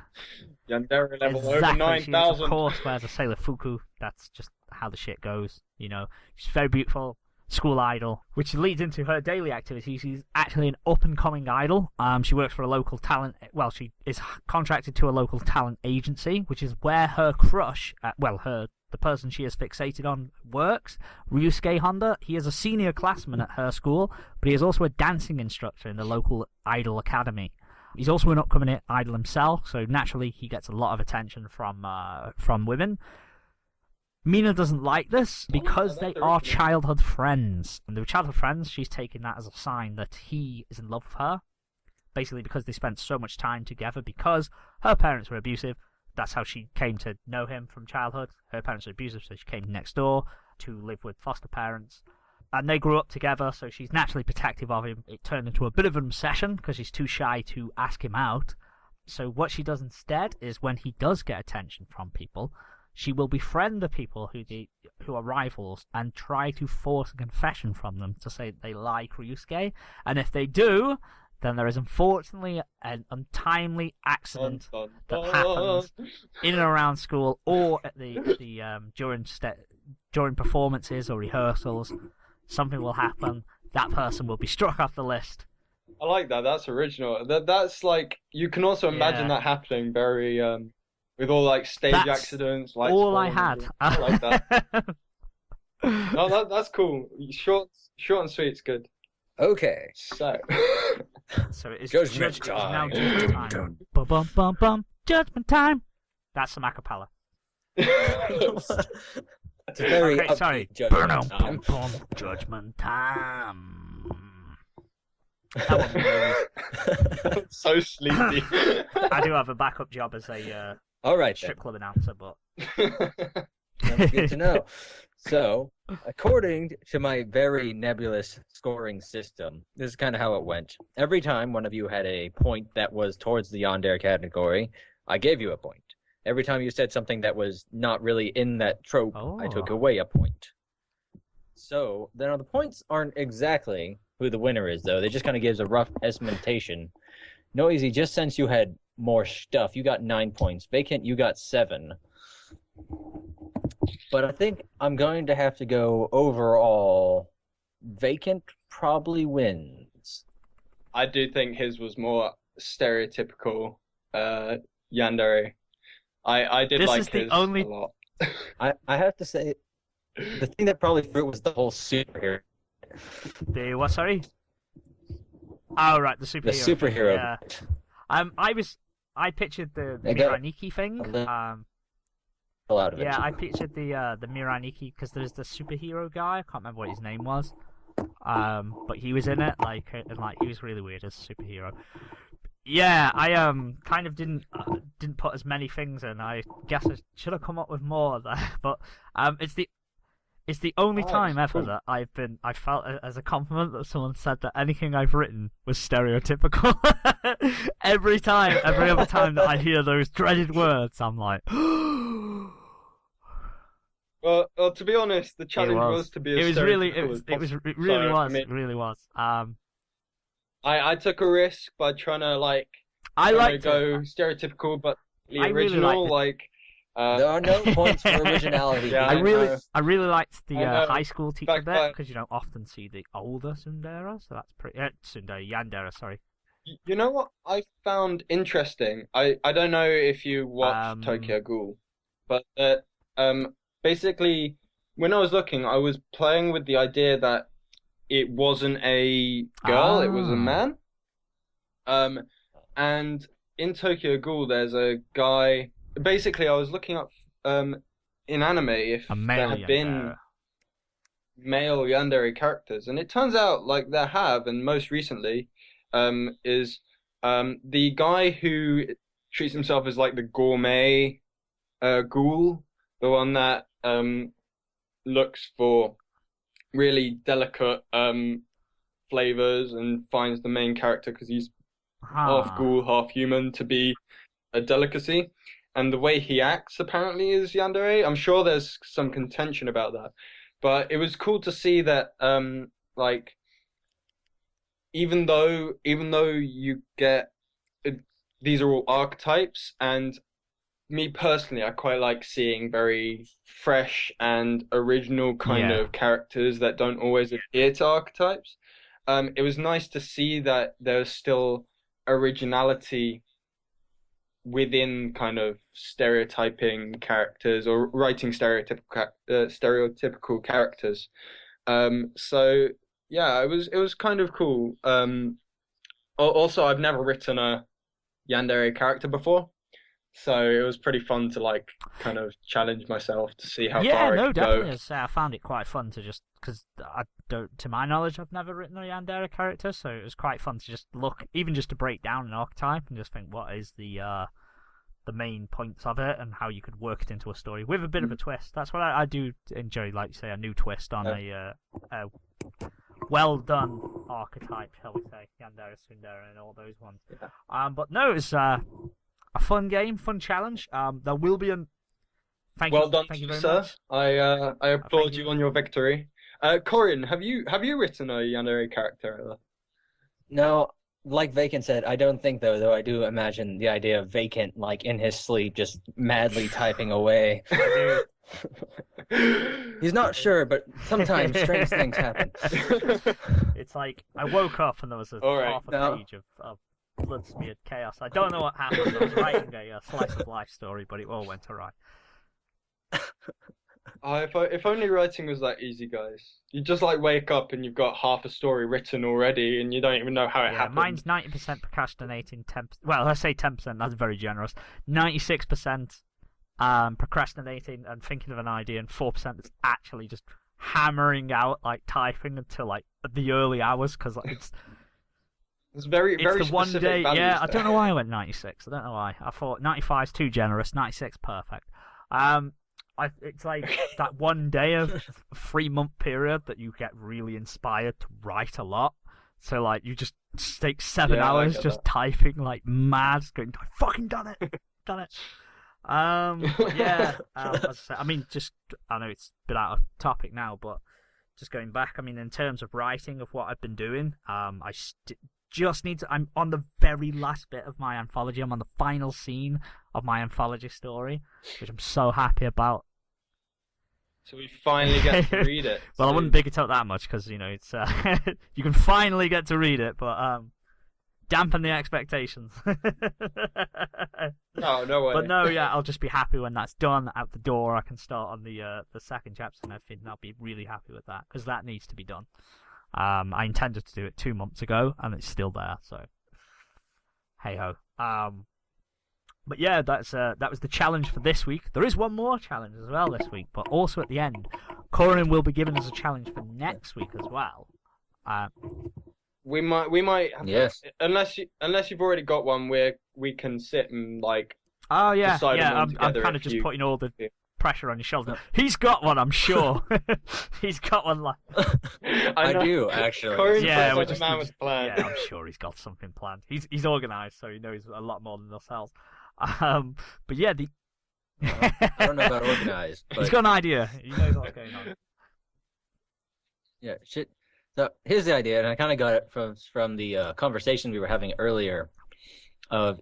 Yandere level over Exactly, 9,000. She, of course, wears a Sailor Fuku. That's just how the shit goes, She's very beautiful. School idol, which leads into her daily activities. She's actually an up-and-coming idol. She works for a local talent... Well, she is contracted to a local talent agency, which is where her crush... the person she is fixated on works. Ryusuke Honda. He is a senior classman at her school, but he is also a dancing instructor in the local idol academy. He's also an upcoming idol himself, so naturally he gets a lot of attention from women. Mina doesn't like this because they are childhood friends. And they were childhood friends, she's taking that as a sign that he is in love with her. Basically because they spent so much time together, because her parents were abusive. That's how she came to know him from childhood. Her parents were abusive, so she came next door to live with foster parents. And they grew up together, so she's naturally protective of him. It turned into a bit of an obsession because she's too shy to ask him out. So what she does instead is when he does get attention from people, she will befriend the people who are rivals and try to force a confession from them to say that they like Ryusuke. And if they do, then there is unfortunately an untimely accident that happens in and around school or at during performances or rehearsals. Something will happen. That person will be struck off the list. I like that. That's original. That's like, you can also imagine that happening very with all like stage accidents. Like all I had. I like that. No, that's cool. Short and sweet's good. Okay. So it is Judgment now time. judgment time. Bum bum bum bum. Judgment time. That's some acapella. It's a very okay, sorry. judgment time. Judgment time. That one was so sleepy. I do have a backup job as a All right, strip club announcer, but that's good to know. So, according to my very nebulous scoring system, this is kind of how it went. Every time one of you had a point that was towards the Yandere category, I gave you a point. Every time you said something that was not really in that trope, I took away a point. So, then the points aren't exactly who the winner is, though. They just kind of gives a rough estimation. Noisy, just since you had more stuff, you got 9 points. Vacant, you got 7. But I think I'm going to have to go overall. Vacant probably wins. I do think his was more stereotypical Yandere. I did this like is the his only... a lot. I have to say, the thing that probably threw it was the whole superhero. The what? Sorry. Oh right, the superhero. The superhero. Yeah. I pictured the Miraniki thing. Out of it. Yeah, I pictured the Miraniki because there's the superhero guy. I can't remember what his name was. But he was in it, and he was really weird as a superhero. Yeah, I kind of didn't put as many things in. I guess I should have come up with more there. But it's the only time ever that I felt as a compliment that someone said that anything I've written was stereotypical. every other time that I hear those dreaded words, I'm like. Well, to be honest, the challenge was to be as stereotypical as possible. It really was. I took a risk by trying to go stereotypical but original. There are no points for originality. Yeah, I really liked the high school teacher bit because you don't often see the older tsundere, so that's pretty. Yandere, sorry. You know what I found interesting? I don't know if you watched Tokyo Ghoul, but basically when I was looking, I was playing with the idea that it wasn't a girl, it was a man. And in Tokyo Ghoul, there's a guy basically I was looking up in anime if A there male had been Yandere. male yandere characters, and it turns out like there have, and most recently, is the guy who treats himself as like the gourmet ghoul, the one that looks for really delicate flavors and finds the main character because he's half Huh. ghoul, half human to be a delicacy. And the way he acts apparently is yandere. I'm sure there's some contention about that, but it was cool to see that like even though you get these are all archetypes, and me personally, I quite like seeing very fresh and original kind Yeah. of characters that don't always adhere to archetypes. It was nice to see that there's still originality within kind of stereotyping characters or writing stereotypical characters. So yeah, it was kind of cool. Also, I've never written a yandere character before, so it was pretty fun to like kind of challenge myself to see how Yeah, far I no, could definitely. go. As I say, I found it quite fun to just because I don't, to my knowledge, I've never written a Yandere character, so it was quite fun to just look, even just to break down an archetype and just think what is the main points of it and how you could work it into a story with a bit of a twist. That's what I do enjoy, like say, a new twist on a well done archetype, shall we say, Yandere, Tsundere, and all those ones. Yeah. But no, it's a fun game, fun challenge. There will be an thank Well you, done, thank you very sir. much. I applaud thank you you. on your victory. Coryn, have you written a yandere character ever? No, like Vacant said, I don't think though I do imagine the idea of Vacant like in his sleep just madly typing away. He's not sure, but sometimes strange things happen. It's like I woke up and there was All right. half a No. page of blood smeared chaos. I don't know what happened. I was writing a slice of life story, but it all went awry. If only writing was that easy, guys. You just like wake up and you've got half a story written already, and you don't even know how it Yeah, happened. mine's 90% procrastinating, 10%. Well, let's say 10%. That's very generous. 96% procrastinating and thinking of an idea, and 4% is actually just hammering out, like typing until like the early hours because like, It's very it's very the one specific day. values Yeah, I there. don't know why I went 96. I don't know why. I thought 95 is too generous. 96 perfect. It's like that one day of a 3-month period that you get really inspired to write a lot. So like you just take 7 Yeah, I hours get just that. typing like mad, going, I fucking done it, done it. But yeah, as I said, I mean, just I know it's a bit out of topic now, but just going back, I mean, in terms of writing of what I've been doing, I just need to. I'm on the very last bit of my anthology. I'm on the final scene of my anthology story, which I'm so happy about. So we finally get to read it. Well, I So- wouldn't big it up that much because you know it's you can finally get to read it, but dampen the expectations. No way. But no, yeah, I'll just be happy when that's done, out the door. I can start on the second chapter and everything, and I'll be really happy with that because that needs to be done. I intended to do it 2 months ago, and it's still there. So, hey ho. But yeah, that was the challenge for this week. There is one more challenge as well this week, but also at the end, Coryn will be giving us a challenge for next week as well. We might have Yes. unless you've already got one where we can sit and like Oh yeah, decide on one I'm together kind of if just you- putting all the Yeah. pressure on your shoulder. He's got one, I'm sure. He's got one like. I know. do actually. Coryn's Yeah, like we're a just man with a plan. Yeah, I'm sure he's got something planned. He's organised, so he knows a lot more than ourselves. But yeah, I don't know about organized, he's but got an idea. He knows what's going on. yeah, shit. So here's the idea, and I kind of got it from the conversation we were having earlier, of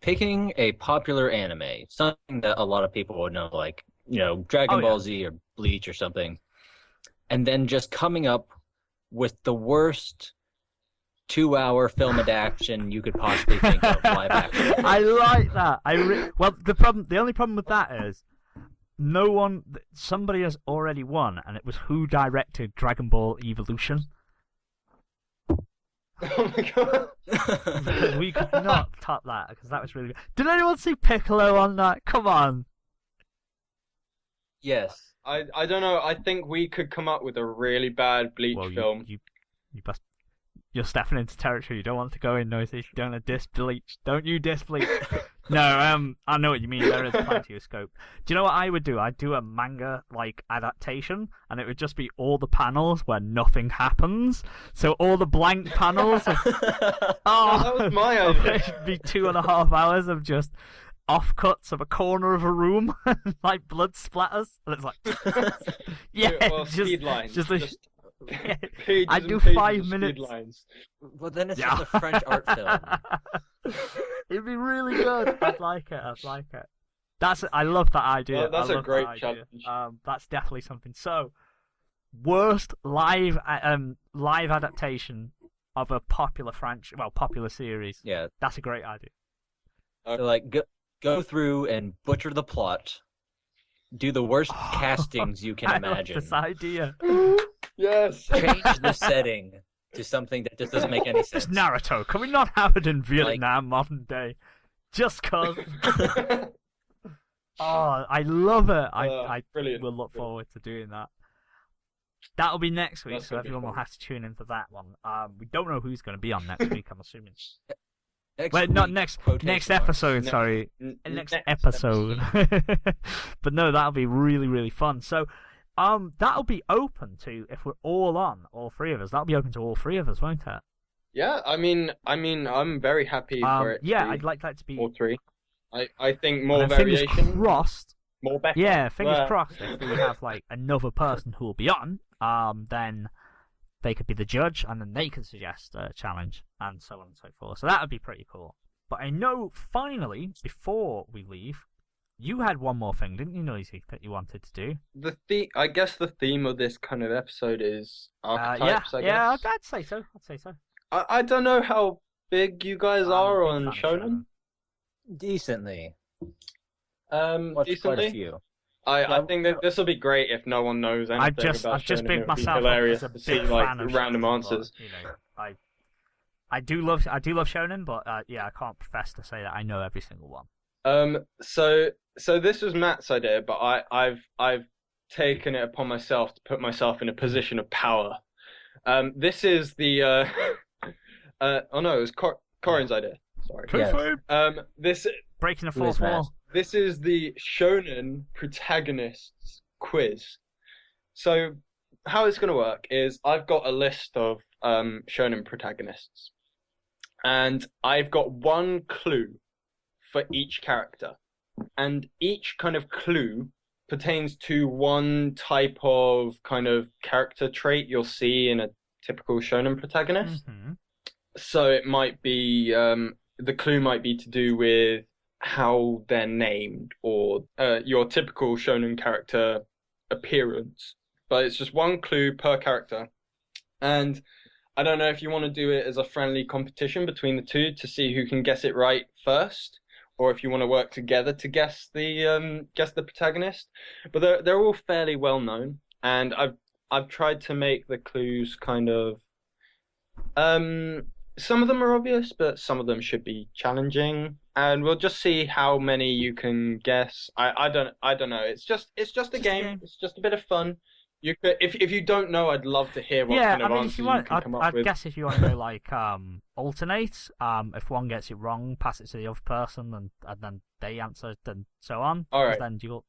picking a popular anime, something that a lot of people would know, like Dragon Oh, Ball yeah. Z or Bleach or something, and then just coming up with the worst 2-hour film adaptation you could possibly think of live action. I like that. Well, the only problem with that is somebody has already won, and it was who directed Dragon Ball Evolution. Oh my god. Because we could not top that, because that was really good. Did anyone see Piccolo on that? Come on. Yes. I don't know. I think we could come up with a really bad Bleach Well, film. you're stepping into territory you don't want to go in, Noisy. Don't diss Bleach. Don't you diss Bleach. No, I know what you mean. There is plenty of scope. Do you know what I would do? I'd do a manga like adaptation, and it would just be all the panels where nothing happens. So all the blank panels. Oh, that was my idea. It'd be 2.5 hours of just offcuts of a corner of a room, like blood splatters, and it's like, yeah, Or speed lines. just Pages I do and pages 5 of speed minutes. lines. Well, then it's just a French art film. It'd be really good. I'd like it. I love that idea. Well, that's I a love great that idea. challenge. That's definitely something. So, worst live adaptation of a popular popular series. Yeah. That's a great idea. So, like, go through and butcher the plot. Do the worst castings you can I imagine. love this idea. Yes. Change the setting to something that just doesn't make any This sense. Naruto, can we not have it in Vietnam modern day? Just cause. Oh, I love it. I brilliant. will look Brilliant. forward to doing that. That'll be next week, That's so gonna be everyone will fun. have to tune in for that one. We don't know who's going to be on next week, I'm assuming. Next Well, not week, next quotation episode, Next- sorry. N- Next episode. But no, that'll be really, really fun. So, that'll be open to, if we're all on, all three of us, that'll be open to all three of us, won't it? Yeah, I mean, I'm very happy for it. Yeah, to I'd like that to be. be all three. I think more and then fingers variation, crossed. more better. Yeah, fingers Well, crossed. If we have like another person who will be on, then they could be the judge, and then they can suggest a challenge, and so on and so forth. So that would be pretty cool. But I know, finally, before we leave, you had one more thing, didn't you, Noisy, that you wanted to do? I guess the theme of this kind of episode is archetypes. I yeah, guess. I'd say so. I'd say so. I don't know how big you guys I'm a are big on fan of Shonen. Decently. Watched quite a Decently. few. I think that this will be great if no one knows anything about I've just Shonen. bigged It would be myself up hilarious as a to see big like fan of random Shonen, answers. But, you know, I do love Shonen, but yeah, I can't profess to say that I know every single one. So this was Matt's idea, but I've taken it upon myself to put myself in a position of power. This is the oh no, it was Coryn's idea. Sorry. Yes. This Breaking the Who is fourth Matt? wall. This is the Shonen Protagonists quiz. So how it's going to work is I've got a list of Shonen protagonists, and I've got one clue for each character, and each kind of clue pertains to one type of kind of character trait you'll see in a typical Shonen protagonist. Mm-hmm. So it might be the clue might be to do with how they're named, or your typical shonen character appearance. But it's just one clue per character. And I don't know if you want to do it as a friendly competition between the two to see who can guess it right first, or if you want to work together to guess the protagonist. But they're all fairly well known, and I've tried to make the clues kind of some of them are obvious, but some of them should be challenging, and we'll just see how many you can guess. I don't know. It's just a game. It's just a bit of fun. You could, if you don't know, I'd love to hear what kind of if answers you want, you can come up I'd with. guess if you want to go like alternate, if one gets it wrong, pass it to the other person, and then they answer, then so on. All right. Then you.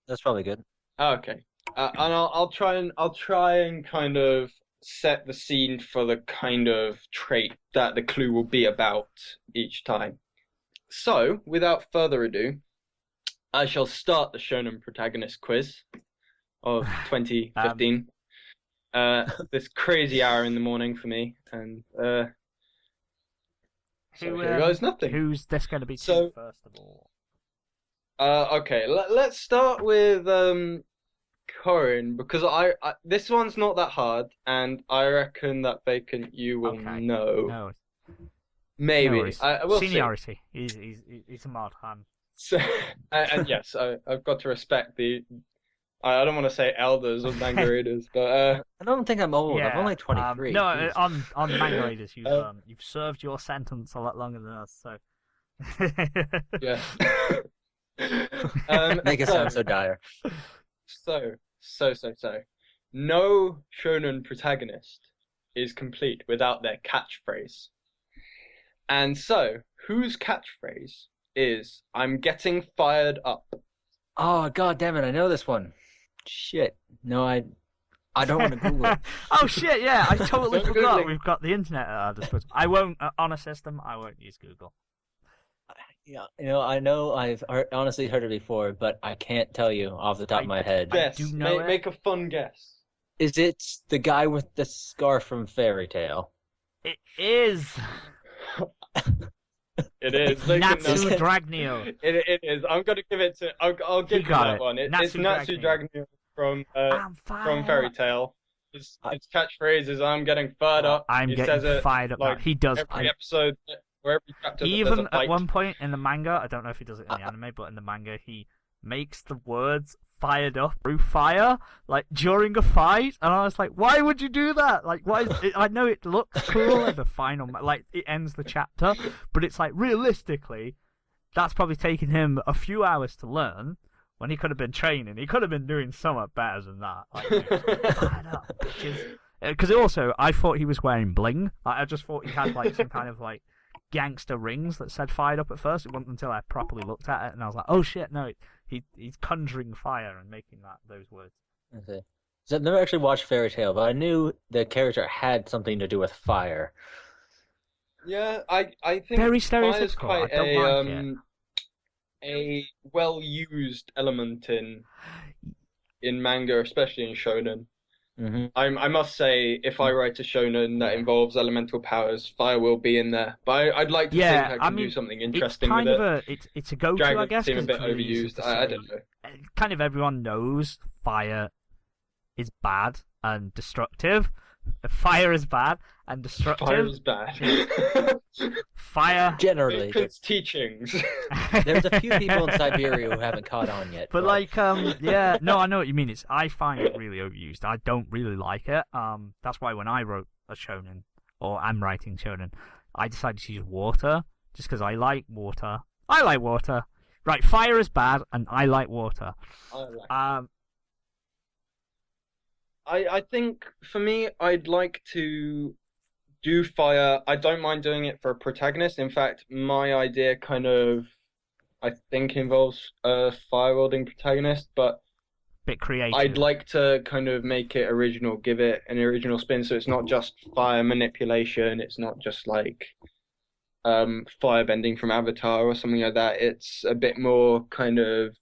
That's probably good. Okay, and I'll try and kind of set the scene for the kind of trait that the clue will be about each time. So, without further ado, I shall start the Shonen Protagonist quiz of 2015. This crazy hour in the morning for me, and so here goes nothing. Who's this going to be So- to first of all? Okay, let's start with Coryn, because I this one's not that hard, and I reckon that Vacant you will Okay. know. No, Maybe. no worries. I will see. Seniority. He's a mod. So, and yes, I've got to respect I don't want to say elders of manga readers, but I don't think I'm old. I'm only 23. No, Jeez. on manga readers, you've served your sentence a lot longer than us. So yeah. Make it sound so dire. So. No shonen protagonist is complete without their catchphrase. And so, whose catchphrase is "I'm getting fired up"? Oh, god damn it, I know this one. Shit. No, I don't want to Google it. Oh shit, yeah, I totally Don't forgot. Google it. We've got the internet at our disposal. I won't, on a system, I won't use Google. Yeah, I know I've honestly heard it before, but I can't tell you off the top of my head. Guess. do know it. Make a fun guess. Is it the guy with the scarf from Fairy Tale? It is. It is. It's They can Natsu know. Dragneel. It is. I'm gonna give it to. I'll give you got that it. one. It's Natsu Natsu Dragneel from I'm from fired Fairy up. Tale. His catchphrase is "I'm getting fired up." I'm He getting says it fired up. like now. He does. every episode or every chapter. there's Even a fight. at one point in the manga, I don't know if he does it in the anime, but in the manga, he makes the words "fired up" through fire, like during a fight, and I was like, "Why would you do that? Like, why?" I know it looks cool at the final, like it ends the chapter, but it's like realistically, that's probably taken him a few hours to learn. When he could have been training, he could have been doing somewhat better than that. Like, fired up, bitches. Because also, I thought he was wearing bling. Like, I just thought he had like some kind of like gangster rings that said "fired up" at first. It wasn't until I properly looked at it and I was like, "Oh shit, no!" He's conjuring fire and making those words. Okay. So I've never actually watched Fairy Tale, but I knew the character had something to do with fire. Yeah, I think Very fire's stereotypical. quite I don't like it. a well-used element in manga, especially in shonen. Mm-hmm. I must say, if I write a shonen that involves elemental powers, fire will be in there. But I'd like to Yeah, think I I can mean, do something It's interesting kind with of it. it's a go-to, I Dragons guess. seem a 'cause bit it's really easy overused. to I say. don't know. Kind of everyone knows fire is bad and destructive. Fire is bad and destructive. Fire is bad. Fire. Generally, Its teachings. there's a few people in Siberia who haven't caught on yet. But like, yeah, no, I know what you mean. I find it really overused. I don't really like it. That's why when I wrote a shonen, or am writing shonen, I decided to use water, just because I like water. I like water. Right, fire is bad, and I like water. I think for me, I'd like to do fire. I don't mind doing it for a protagonist. In fact, my idea kind of, I think, involves a fire-wielding protagonist, but Bit creative. I'd like to kind of make it original, give it an original spin, so it's not just fire manipulation. It's not just like fire bending from Avatar or something like that. It's a bit more kind of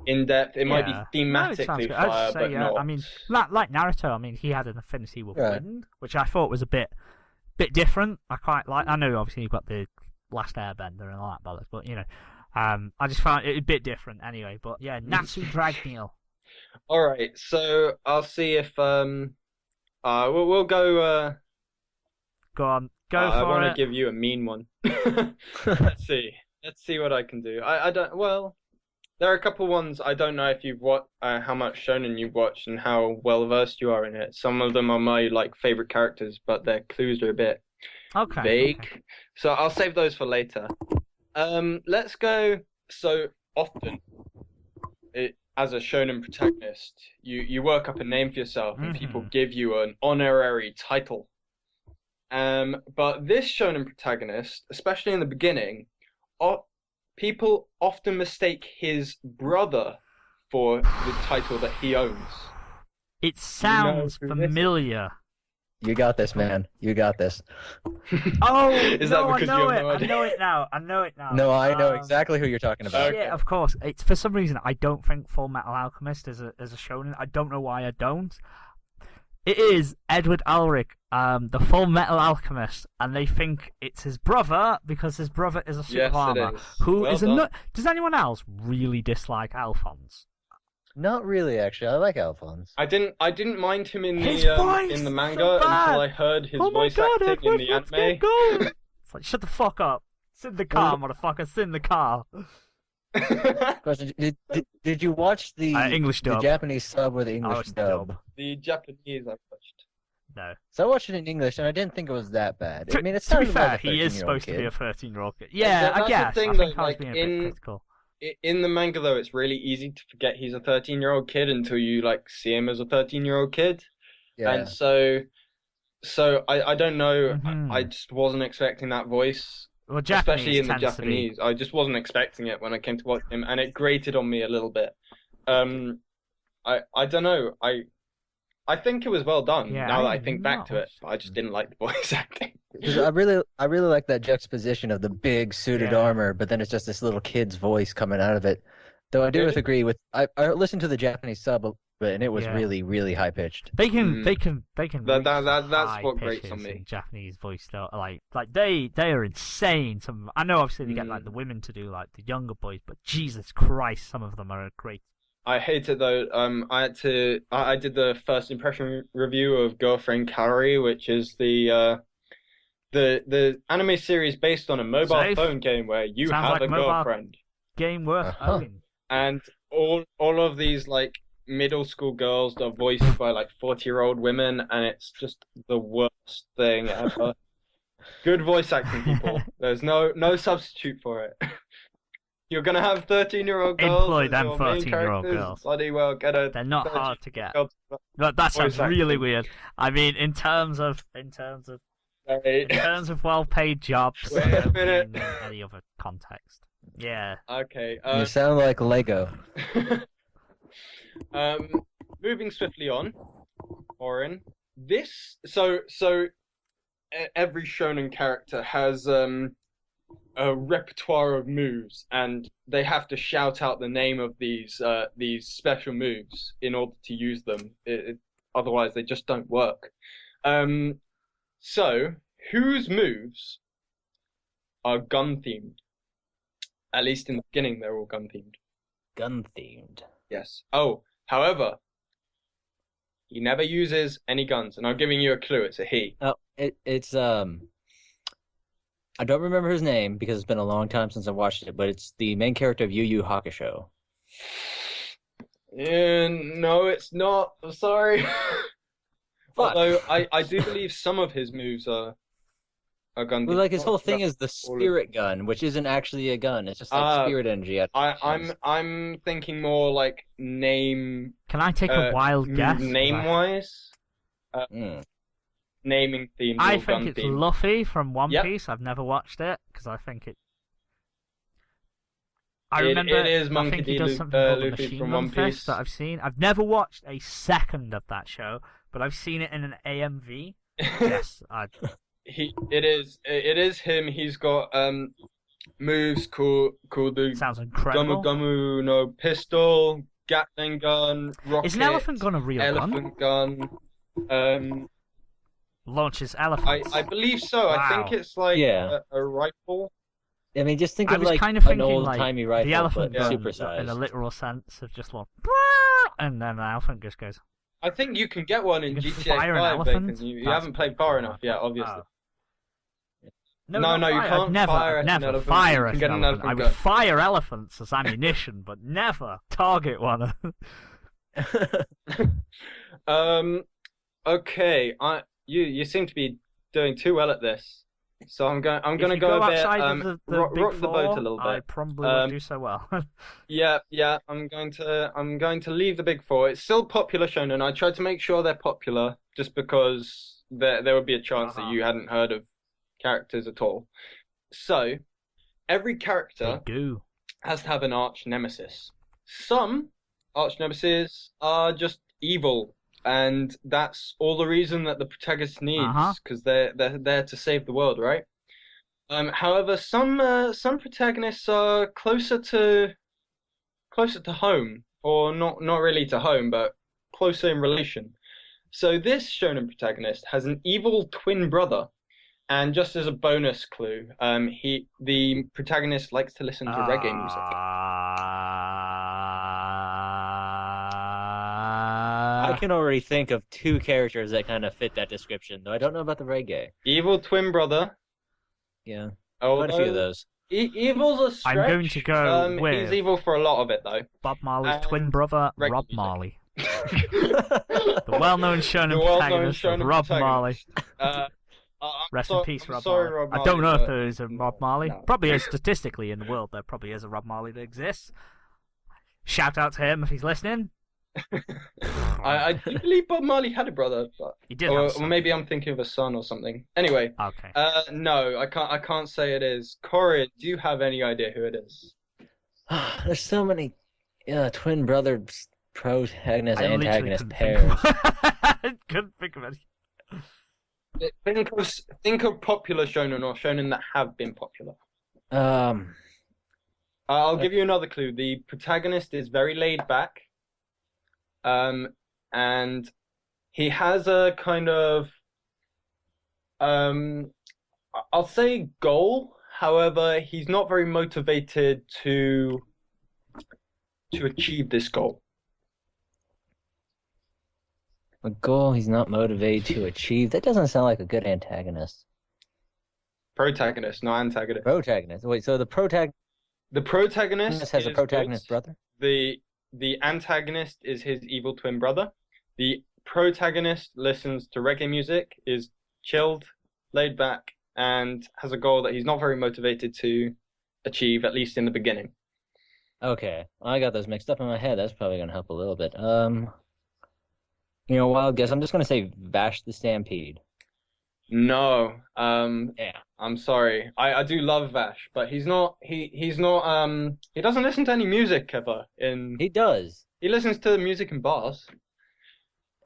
in depth. It might Yeah. be No, it sounds thematically good. I'd fire, say, but not. I mean, like Naruto. I mean, he had an affinity with Right. wind, which I thought was a bit different. I quite like. I know, obviously, you've got the Last Airbender and all that bollocks, but you know, I just found it a bit different anyway. But yeah, Natsu Dragneel. All right, so I'll see if we'll go. Go on, go I for want it. to give you a mean one. Let's see what I can do. I don't. Well, there are a couple ones I don't know if you've how much shonen you've watched and how well versed you are in it. Some of them are my like favorite characters, but their clues are a bit Okay. vague. Okay. So I'll save those for later. Let's go. So often, as a shonen protagonist, you work up a name for yourself, and people give you an honorary title. But this shonen protagonist, especially in the beginning, people often mistake his brother for the title that he owns. It sounds who this is? familiar. You got this, man. You got this. Oh, Is no, that I because know you have it. no I idea? know it now. I know it now. No, I know exactly who you're talking about. Okay. Yeah, of course. It's for some reason I don't think Full Metal Alchemist is a shonen. I don't know why I don't. It is Edward Elric, the Full Metal Alchemist, and they think it's his brother because his brother is a suit of Yes, it armor. is. Who Well is a done. nut? Does anyone else really dislike Alphonse? Not really, actually. I like Alphonse. I didn't mind him in His the voice in the is manga so bad. until I heard his Oh my voice god, acting Edward, in the let's anime. get Ghoul! It's like, shut the fuck up. Sit in the car, motherfucker. Sit in the car. Question: Did you watch the English the dub. Japanese sub or the I English watched dub? The Japanese I watched. No. So I watched it in English, and I didn't think it was that bad. I mean, it To be sounded fair, like a he is 13-year-old supposed to be kid. a 13-year-old kid. Yeah, That's I the guess. thing, I think though, I was like, being a bit critical. In the manga, though, it's really easy to forget he's a 13-year-old kid until you like see him as a 13-year-old kid. Yeah. And so I don't know. Mhm. I just wasn't expecting that voice, Well, Japanese especially in the tends to be. Japanese. I just wasn't expecting it when I came to watch him, and it grated on me a little bit. I don't know. I think it was well done. Yeah, now that I I think did back not to it, watch but I just didn't like the voice acting. Because I really like that juxtaposition of the big suited Yeah. armor, but then it's just this little kid's voice coming out of it. Though I do Really? agree with I listened to the Japanese sub, and it was Yeah. really really high pitched. They can Mm. reach That's high what grates pitches on me. in Japanese voice though. Like they are insane. Some I know obviously they get Mm. like the women to do like the younger boys, but Jesus Christ, some of them are great. I hate it though. I did the first impression review of Girlfriend Carry, which is the anime series based on a mobile Safe. phone game where you Sounds have like a mobile- girlfriend, Game worth Uh-huh. owning. and all of these like middle school girls are voiced by like 40-year-old women, and it's just the worst thing ever. Good voice acting, people. There's no substitute for it. You're gonna have 13-year-old girls Employ as them your main 13-year-old characters. girls. Bloody well, get a. They're not 13-year-old hard to get. girl to- That sounds Voice really acting. weird. I mean, in terms of Wait. well-paid jobs, Wait I a don't minute. mean in any other context. Yeah. Okay. You sound like Lego. Moving swiftly on, Coryn. Every shonen character has a repertoire of moves, and they have to shout out the name of these special moves in order to use them. Otherwise, they just don't work. So whose moves are gun themed? At least in the beginning, they're all gun themed. Gun themed. Yes. Oh, however, he never uses any guns, and I'm giving you a clue. It's a he. Oh, it's I don't remember his name because it's been a long time since I watched it, but it's the main character of Yu Yu Hakusho. No, it's not. I'm sorry. Fuck. Although I do believe some of his moves are gun. Well, like his whole thing That's is the all of- spirit gun, which isn't actually a gun. It's just like spirit energy. I'm thinking more like name Can I take a wild guess? name wise. Mm. Naming themed. I or think gun it's themed. Luffy from One Yep. Piece. I've never watched it because I think it. I It- remember. it is I Monkey think he D. does something called the Luffy Machine from Gun One Fist Piece. that I've seen. I've never watched a second of that show, but I've seen it in an AMV. Yes, It is him. He's got moves called the sounds Gumu incredible. Gumu no pistol, Gatling gun, rocket. Is an elephant gun a real gun? elephant gun? Launches elephants. I believe so. I think Wow. it's like Yeah. a rifle. I mean, just think I of was like kind of an thinking old like timey rifle, the elephant but gun supersized. in a literal sense of just like, and then the elephant just goes. I think you can get one in You can GTA fire an 5, elephant? Bacon. You That's haven't played far enough yet, obviously. Oh. No, not you fire. can't I'd never, fire I'd an never elephant. fire You an can get an elephant. I elephant would gun. fire elephants as ammunition, but never target one. Okay. You seem to be doing too well at this. So I'm going If to you go a bit outside of the rock big the boat four, a little I bit. probably won't do so well. Yeah. I'm going to leave the big four. It's still popular shonen. I tried to make sure they're popular just because there would be a chance that you hadn't heard of characters at all. So every They character do. has to have an arch nemesis. Some arch nemesis are just evil, and that's all the reason that the protagonist needs, because they're there to save the world, right? However, some protagonists are closer to home, or not really to home, but closer in relation. So this shonen protagonist has an evil twin brother, and just as a bonus clue, the protagonist likes to listen to reggae music. I can already think of two characters that kind of fit that description, though I don't know about the reggae. Evil twin brother. Yeah, Although, quite a few of those. Evil's a stretch. I'm going to go with He's evil for a lot of it, though. Bob Marley's And twin brother, regular Rob music. Marley. The well-known Shonen protagonist of Rob Marley. Rest in peace, Rob sorry, Marley. Rob I don't know Marley, if there is a Rob Marley. no. Probably is statistically in the world. There probably is a Rob Marley that exists. Shout out to him if he's listening. I do believe Bob Marley had a brother, but He did have a or son. maybe I'm thinking of a son or something. Anyway, Okay. no, I can't say it is. Coryn, do you have any idea who it is? There's so many twin brother protagonist, I literally antagonist couldn't pairs. I couldn't think of any. Think of popular shonen or shonen that have been popular. I'll give you another clue. The protagonist is very laid back, and he has a kind of, I'll say goal. However, he's not very motivated to achieve this goal. A goal he's not motivated to achieve. That doesn't sound like a good antagonist. Protagonist, not antagonist. Protagonist. Wait, so the protagonist The protagonist has a is protagonist good. brother? The antagonist is his evil twin brother. The protagonist listens to reggae music, is chilled, laid back, and has a goal that he's not very motivated to achieve, at least in the beginning. Okay, I got those mixed up in my head. That's probably gonna help a little bit. Wild guess. I'm just gonna say Vash the Stampede. No, Yeah. I'm sorry. I do love Vash, but he's not. He's not. He doesn't listen to any music ever. He does. He listens to music in bars.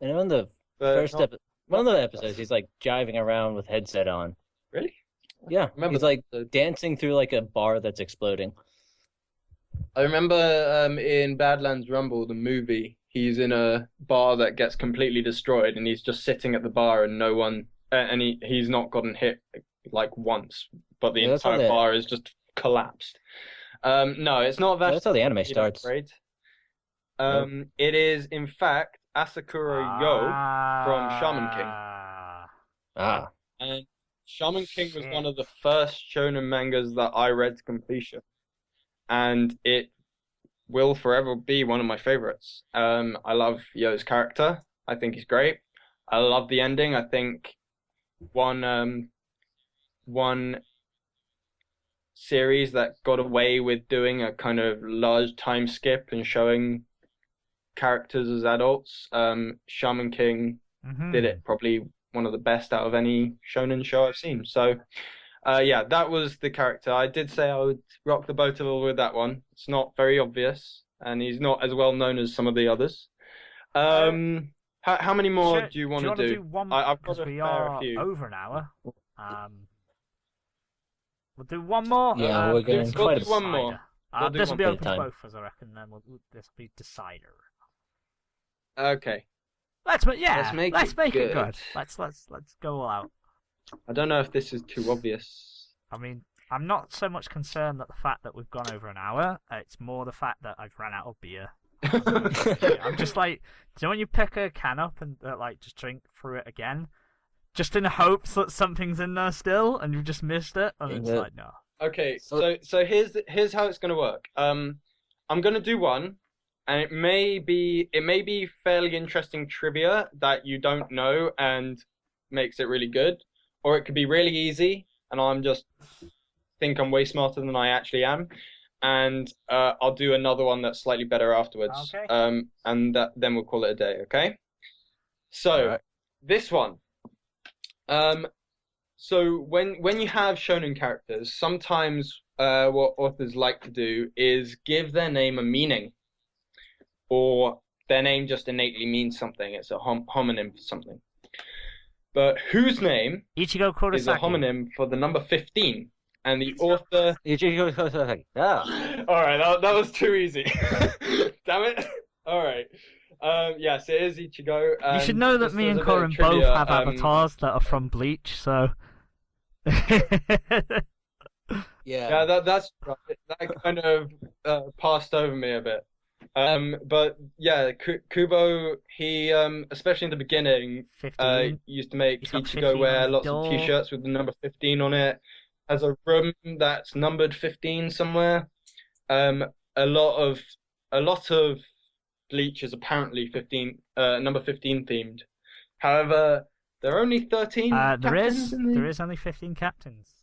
And on the But not- one of the episodes, he's like jiving around with headset on. Really? Yeah, Remember he's that like episode? dancing through like a bar that's exploding. I remember in Badlands Rumble, the movie, he's in a bar that gets completely destroyed, and he's just sitting at the bar, and no one, and he's not gotten hit like once, but the Yeah, that's how entire the- bar is just collapsed. No, it's not Vash. That's how the anime Stampede, I'm starts. afraid. It is in fact Asakura Yo from Shaman King. Ah, And Shaman King was Shit. one of the first shonen mangas that I read to completion, and it will forever be one of my favorites. I love Yo's character. I think he's great. I love the ending. I think one series that got away with doing a kind of large time skip and showing characters as adults. Shaman King did it probably one of the best out of any shonen show I've seen. So, yeah, that was the character. I did say I would rock the boat a little with that one. It's not very obvious, and he's not as well known as some of the others. How many more do you want to do? One, I've got because a we fair are few. over an hour. We'll do one more. Yeah, we're getting we'll quite do a one more. We'll do This will one be for open the to time. both of us, I reckon. Then this will be decider. Okay. Let's make it good. good. Let's go all out. I don't know if this is too obvious. I mean, I'm not so much concerned at the fact that we've gone over an hour. It's more the fact that I've run out of beer. I'm just like, do you know when you pick a can up and like just drink through it again, just in hopes that something's in there still, and you've just missed it, and it's Yeah. like no. Okay, so here's how it's gonna work. I'm gonna do one, and it may be fairly interesting trivia that you don't know and makes it really good, or it could be really easy, and I'm just think I'm way smarter than I actually am, and I'll do another one that's slightly better afterwards. Okay. And then we'll call it a day. Okay. So Alright. this one. So when you have shonen characters, sometimes what authors like to do is give their name a meaning, or their name just innately means something. It's a homonym for something. But whose name Ichigo Kurosaki. is a homonym for the number 15? And the author... Ah. All right, that was too easy. Damn it. All right. Yes, it is Ichigo. You should know that just me as and a bit of Coryn both trivia, have avatars that are from Bleach, so. Yeah, that's right. That kind of passed over me a bit. But yeah, Kubo, he especially in the beginning, 15. used to make He's got Ichigo 15 on wear his lots door. of t-shirts with the number 15 on it. has a room that's numbered 15 somewhere. A lot of Bleach is apparently number 15 themed. However, there are only 13 captains there is only 15 captains.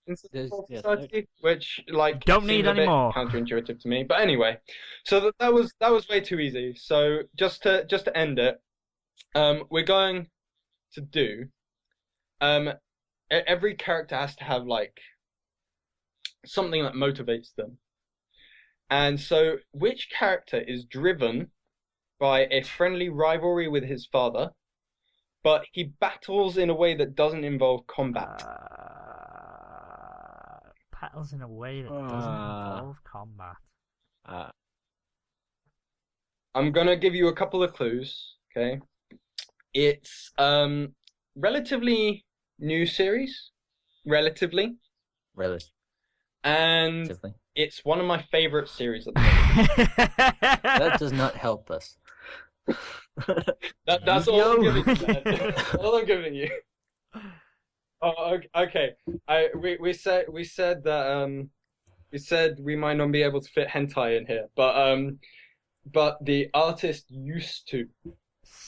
In Football Yes, Society, which like Don't seems need a any bit more. counterintuitive to me. But anyway, so that was way too easy. So just to end it, we're going to do every character has to have like something that motivates them. And so which character is driven by a friendly rivalry with his father, but he battles in a way that doesn't involve combat? Battles in a way that doesn't involve combat. I'm gonna give you a couple of clues, okay? It's relatively new series. Relatively. And it's one of my favorite series at the moment. That does not help us. That's all I'm giving you, man. All I'm giving you. Oh, okay. We said that we said we might not be able to fit hentai in here, but the artist used to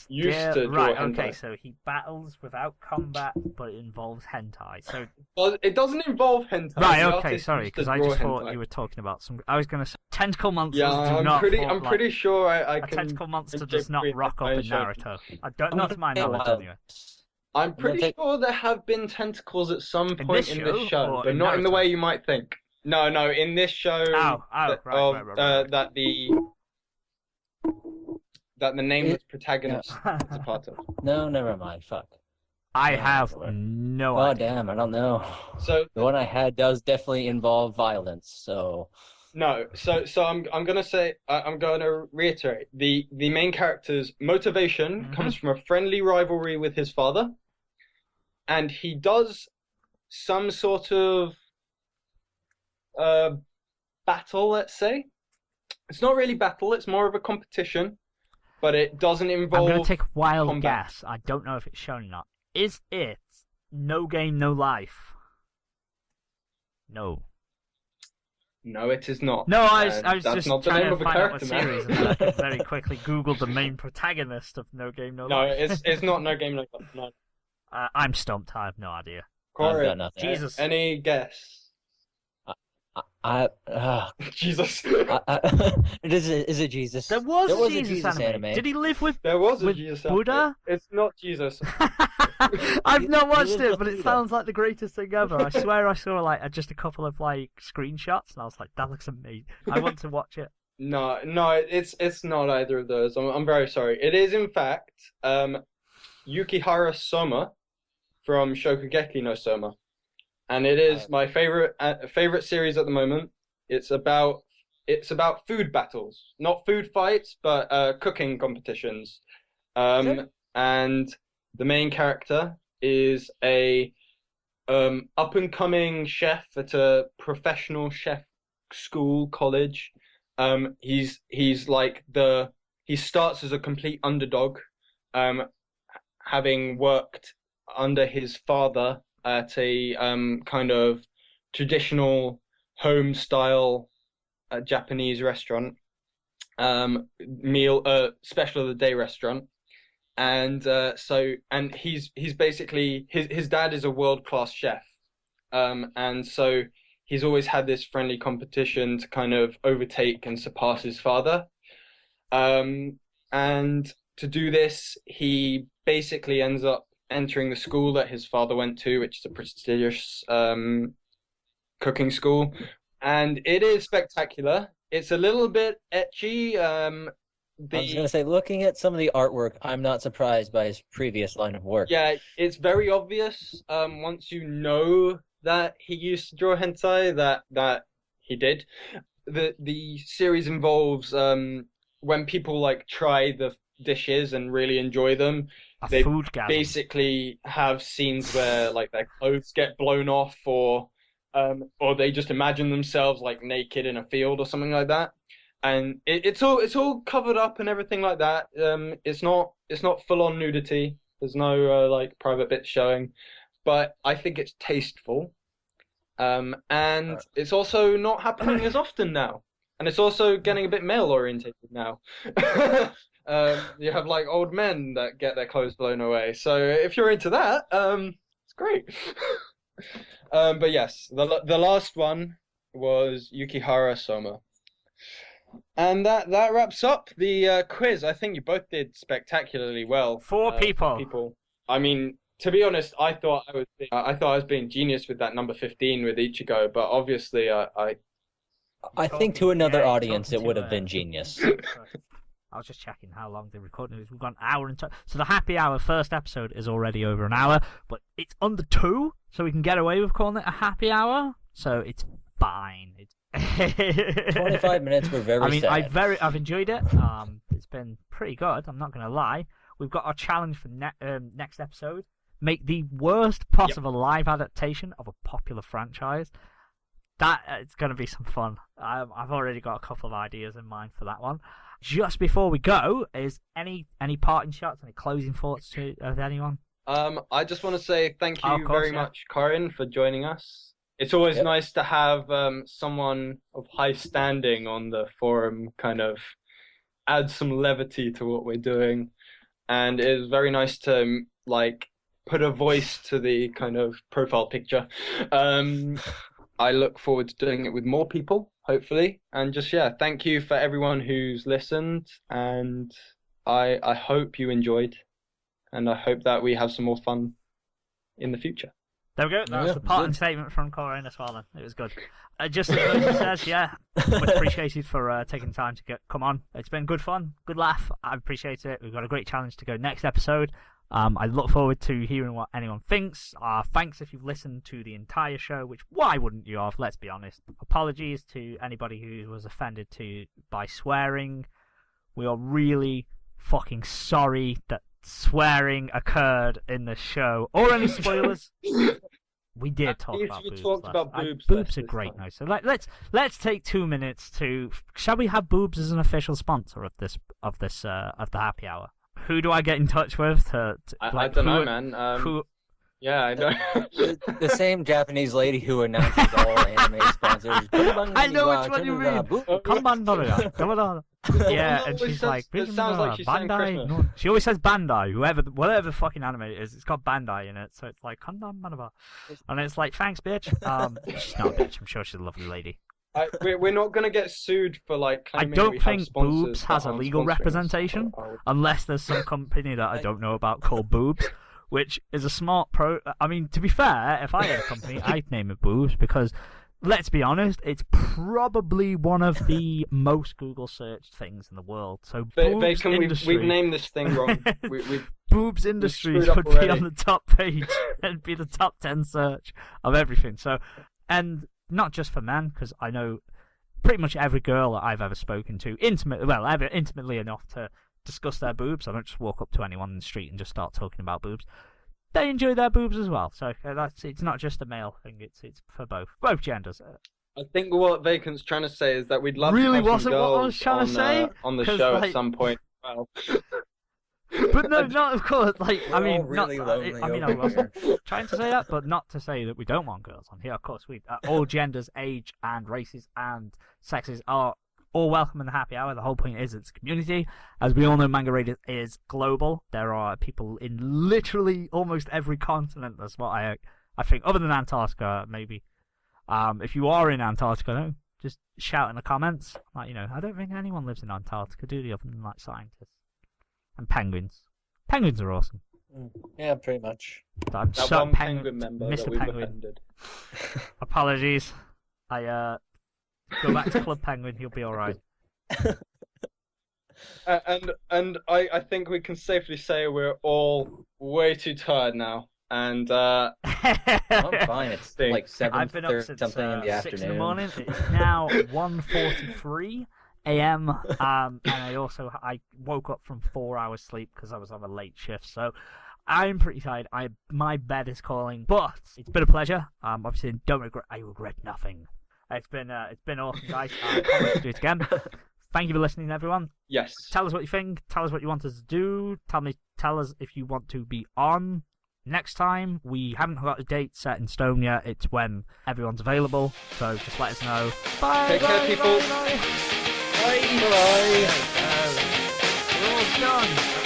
draw right, hentai. okay, so he battles without combat, but it involves hentai. So Well, it doesn't involve hentai. right, The okay, artist sorry, used to because I draw just thought hentai. you were talking about some. I was gonna say tentacle monsters. Yeah, do I'm not pretty sure I a can. tentacle monster can does not read rock up in information. Naruto. I don't, not to my knowledge, anyway. I'm pretty sure there have been tentacles at some In point this in this show, show, or but in not in the Naruto? way you might think. No, in this show. Right. That the nameless protagonist is a part of. No, never mind. Fuck. I Yeah, have that's no Oh idea. damn, I don't know. So The one I had does definitely involve violence. So no, so I'm gonna say I'm gonna reiterate the main character's motivation comes from a friendly rivalry with his father, and he does some sort of battle. Let's say it's not really battle; it's more of a competition, but it doesn't involve. I'm gonna take a wild combat. guess. I don't know if it's shown or not. Is it No Game No Life? No. No, it is not. No, I was That's just not the trying name to of a find out what character, man. series, and then I could very quickly Google the main protagonist of No Game No No, Life. it's not No Game No Life. No. I'm stumped. I have no idea. I've got Corey, nothing. Jesus. any guess? Jesus. Is it Jesus? There was There a was a Jesus, Jesus anime. Did he live with There was a with Jesus Buddha? anime. It's not Jesus. I've not watched was it, but it Buddha. sounds like the greatest thing ever. I swear I saw like just a couple of like screenshots, and I was like, "That looks amazing. I want to watch it." No, it's not either of those. I'm very sorry. It is in fact Yukihara Soma from Shokugeki no Soma, and it is my favorite series at the moment. It's about food battles, not food fights, but cooking competitions. And the main character is a up and coming chef at a professional chef school college. He's like he starts as a complete underdog, having worked under his father at a kind of traditional home style Japanese restaurant, special of the day restaurant. And he's basically his dad is a world-class chef, and so he's always had this friendly competition to kind of overtake and surpass his father, and to do this he basically ends up entering the school that his father went to, which is a prestigious cooking school, and it is spectacular. It's a little bit ecchi. I was gonna say, looking at some of the artwork, I'm not surprised by his previous line of work. Yeah, it's very obvious once you know that he used to draw hentai that he did. The series involves when people like try the dishes and really enjoy them, they foodgasm. basically have scenes where like their clothes get blown off, or they just imagine themselves like naked in a field or something like that. And it's all covered up and everything like that. It's not full on nudity. There's no like private bits showing. but I think it's tasteful. And it's also not happening as often now. And it's also getting a bit male-orientated now. You have like old men that get their clothes blown away. So if you're into that, it's great. But yes, the last one was Yukihara Soma. And that wraps up the quiz. I think you both did spectacularly well. Four people. I mean, to be honest, I thought I was being genius with that number 15 with Ichigo, but obviously I think to another audience it would have been genius. I was just checking how long the recording is. We've got an hour and so the happy hour first episode is already over an hour, but it's under 2, so we can get away with calling it a happy hour. So it's fine. It's 25 minutes were very sad. I've enjoyed it. It's been pretty good. I'm not gonna lie. We've got our challenge for next episode: make the worst possible live adaptation of a popular franchise. That it's gonna be some fun. I've already got a couple of ideas in mind for that one. Just before we go, is any parting shots, any closing thoughts of anyone? I just want to say thank you very much, Coryn, for joining us. It's always nice to have someone of high standing on the forum kind of add some levity to what we're doing. And it's very nice to like put a voice to the kind of profile picture. I look forward to doing it with more people, hopefully. And just, thank you for everyone who's listened. And I hope you enjoyed. And I hope that we have some more fun in the future. There we go. That was the parting statement from Coryn as well. Then. It was good. Just as Moses says, much appreciated for taking time to come on. It's been good fun, good laugh. I appreciate it. We've got a great challenge to go next episode. I look forward to hearing what anyone thinks. Thanks if you've listened to the entire show, which why wouldn't you have? Let's be honest. Apologies to anybody who was offended by swearing. We are really fucking sorry that swearing occurred in the show, or any spoilers. We did talk about boobs. Talked about boobs. Boobs are great now. So let's take 2 minutes to. Shall we have boobs as an official sponsor of the happy hour? Who do I get in touch with? I don't know, man. Yeah, I know. The same Japanese lady who announces all anime sponsors. I know which one you mean. Yeah, and she's like, it sounds like she's saying Bandai. Christmas. No, she always says Bandai. Whatever fucking anime it is, it's got Bandai in it, so it's like Kondam Manaba. And it's like, thanks, bitch. She's not a bitch. I'm sure she's a lovely lady. We're not gonna get sued for like. I don't think Boobs has a legal representation, unless there's some company that I don't know about called Boobs, which is a smart I mean, to be fair, if I had a company, I'd name it Boobs because, let's be honest, it's probably one of the most Google searched things in the world. So Boobs Industry... We've named this thing wrong. Boobs Industries would be on the top page and be the top 10 search of everything. So, and not just for men, because I know pretty much every girl that I've ever spoken to, intimately enough to discuss their boobs. I don't just walk up to anyone in the street and just start talking about boobs. They enjoy their boobs as well. So it's not just a male thing. It's for both genders. I think what Vacant's trying to say is that we'd love really to have some wasn't what I girls was trying to say on the show at some point. Well. But no, not of course. Like, I mean, really I wasn't trying to say that, but not to say that we don't want girls on here. Of course, we all genders, age, and races and sexes are all welcome in the happy hour. The whole point is it's a community. As we all know, Manga Raid is global. There are people in literally almost every continent. That's what I think, other than Antarctica, maybe. If you are in Antarctica, no, just shout in the comments. Like, I don't think anyone lives in Antarctica, do they, other than like scientists and penguins. Penguins are awesome. Yeah, pretty much. I'm that so one penguin member Mr. that we've Penguin. offended. Apologies. I go back to Club Penguin. He'll be all right. And I think we can safely say we're all way too tired now. And I'm fine. It's like 7:30 I've been up since something in the 6 afternoon. in the morning. It's now 1:43 a.m. And I woke up from 4 hours sleep because I was on a late shift. So I'm pretty tired. My bed is calling, but it's been a pleasure. Obviously, I regret nothing. It's been awesome, guys. I can't wait to do it again. Thank you for listening, everyone. yes, Tell us what you think. Tell us what you want us to do. Tell us if you want to be on next time, we haven't got a date set in stone yet. It's when everyone's available, so just let us know. Bye! Take care, people. Bye! Bye. We're all done.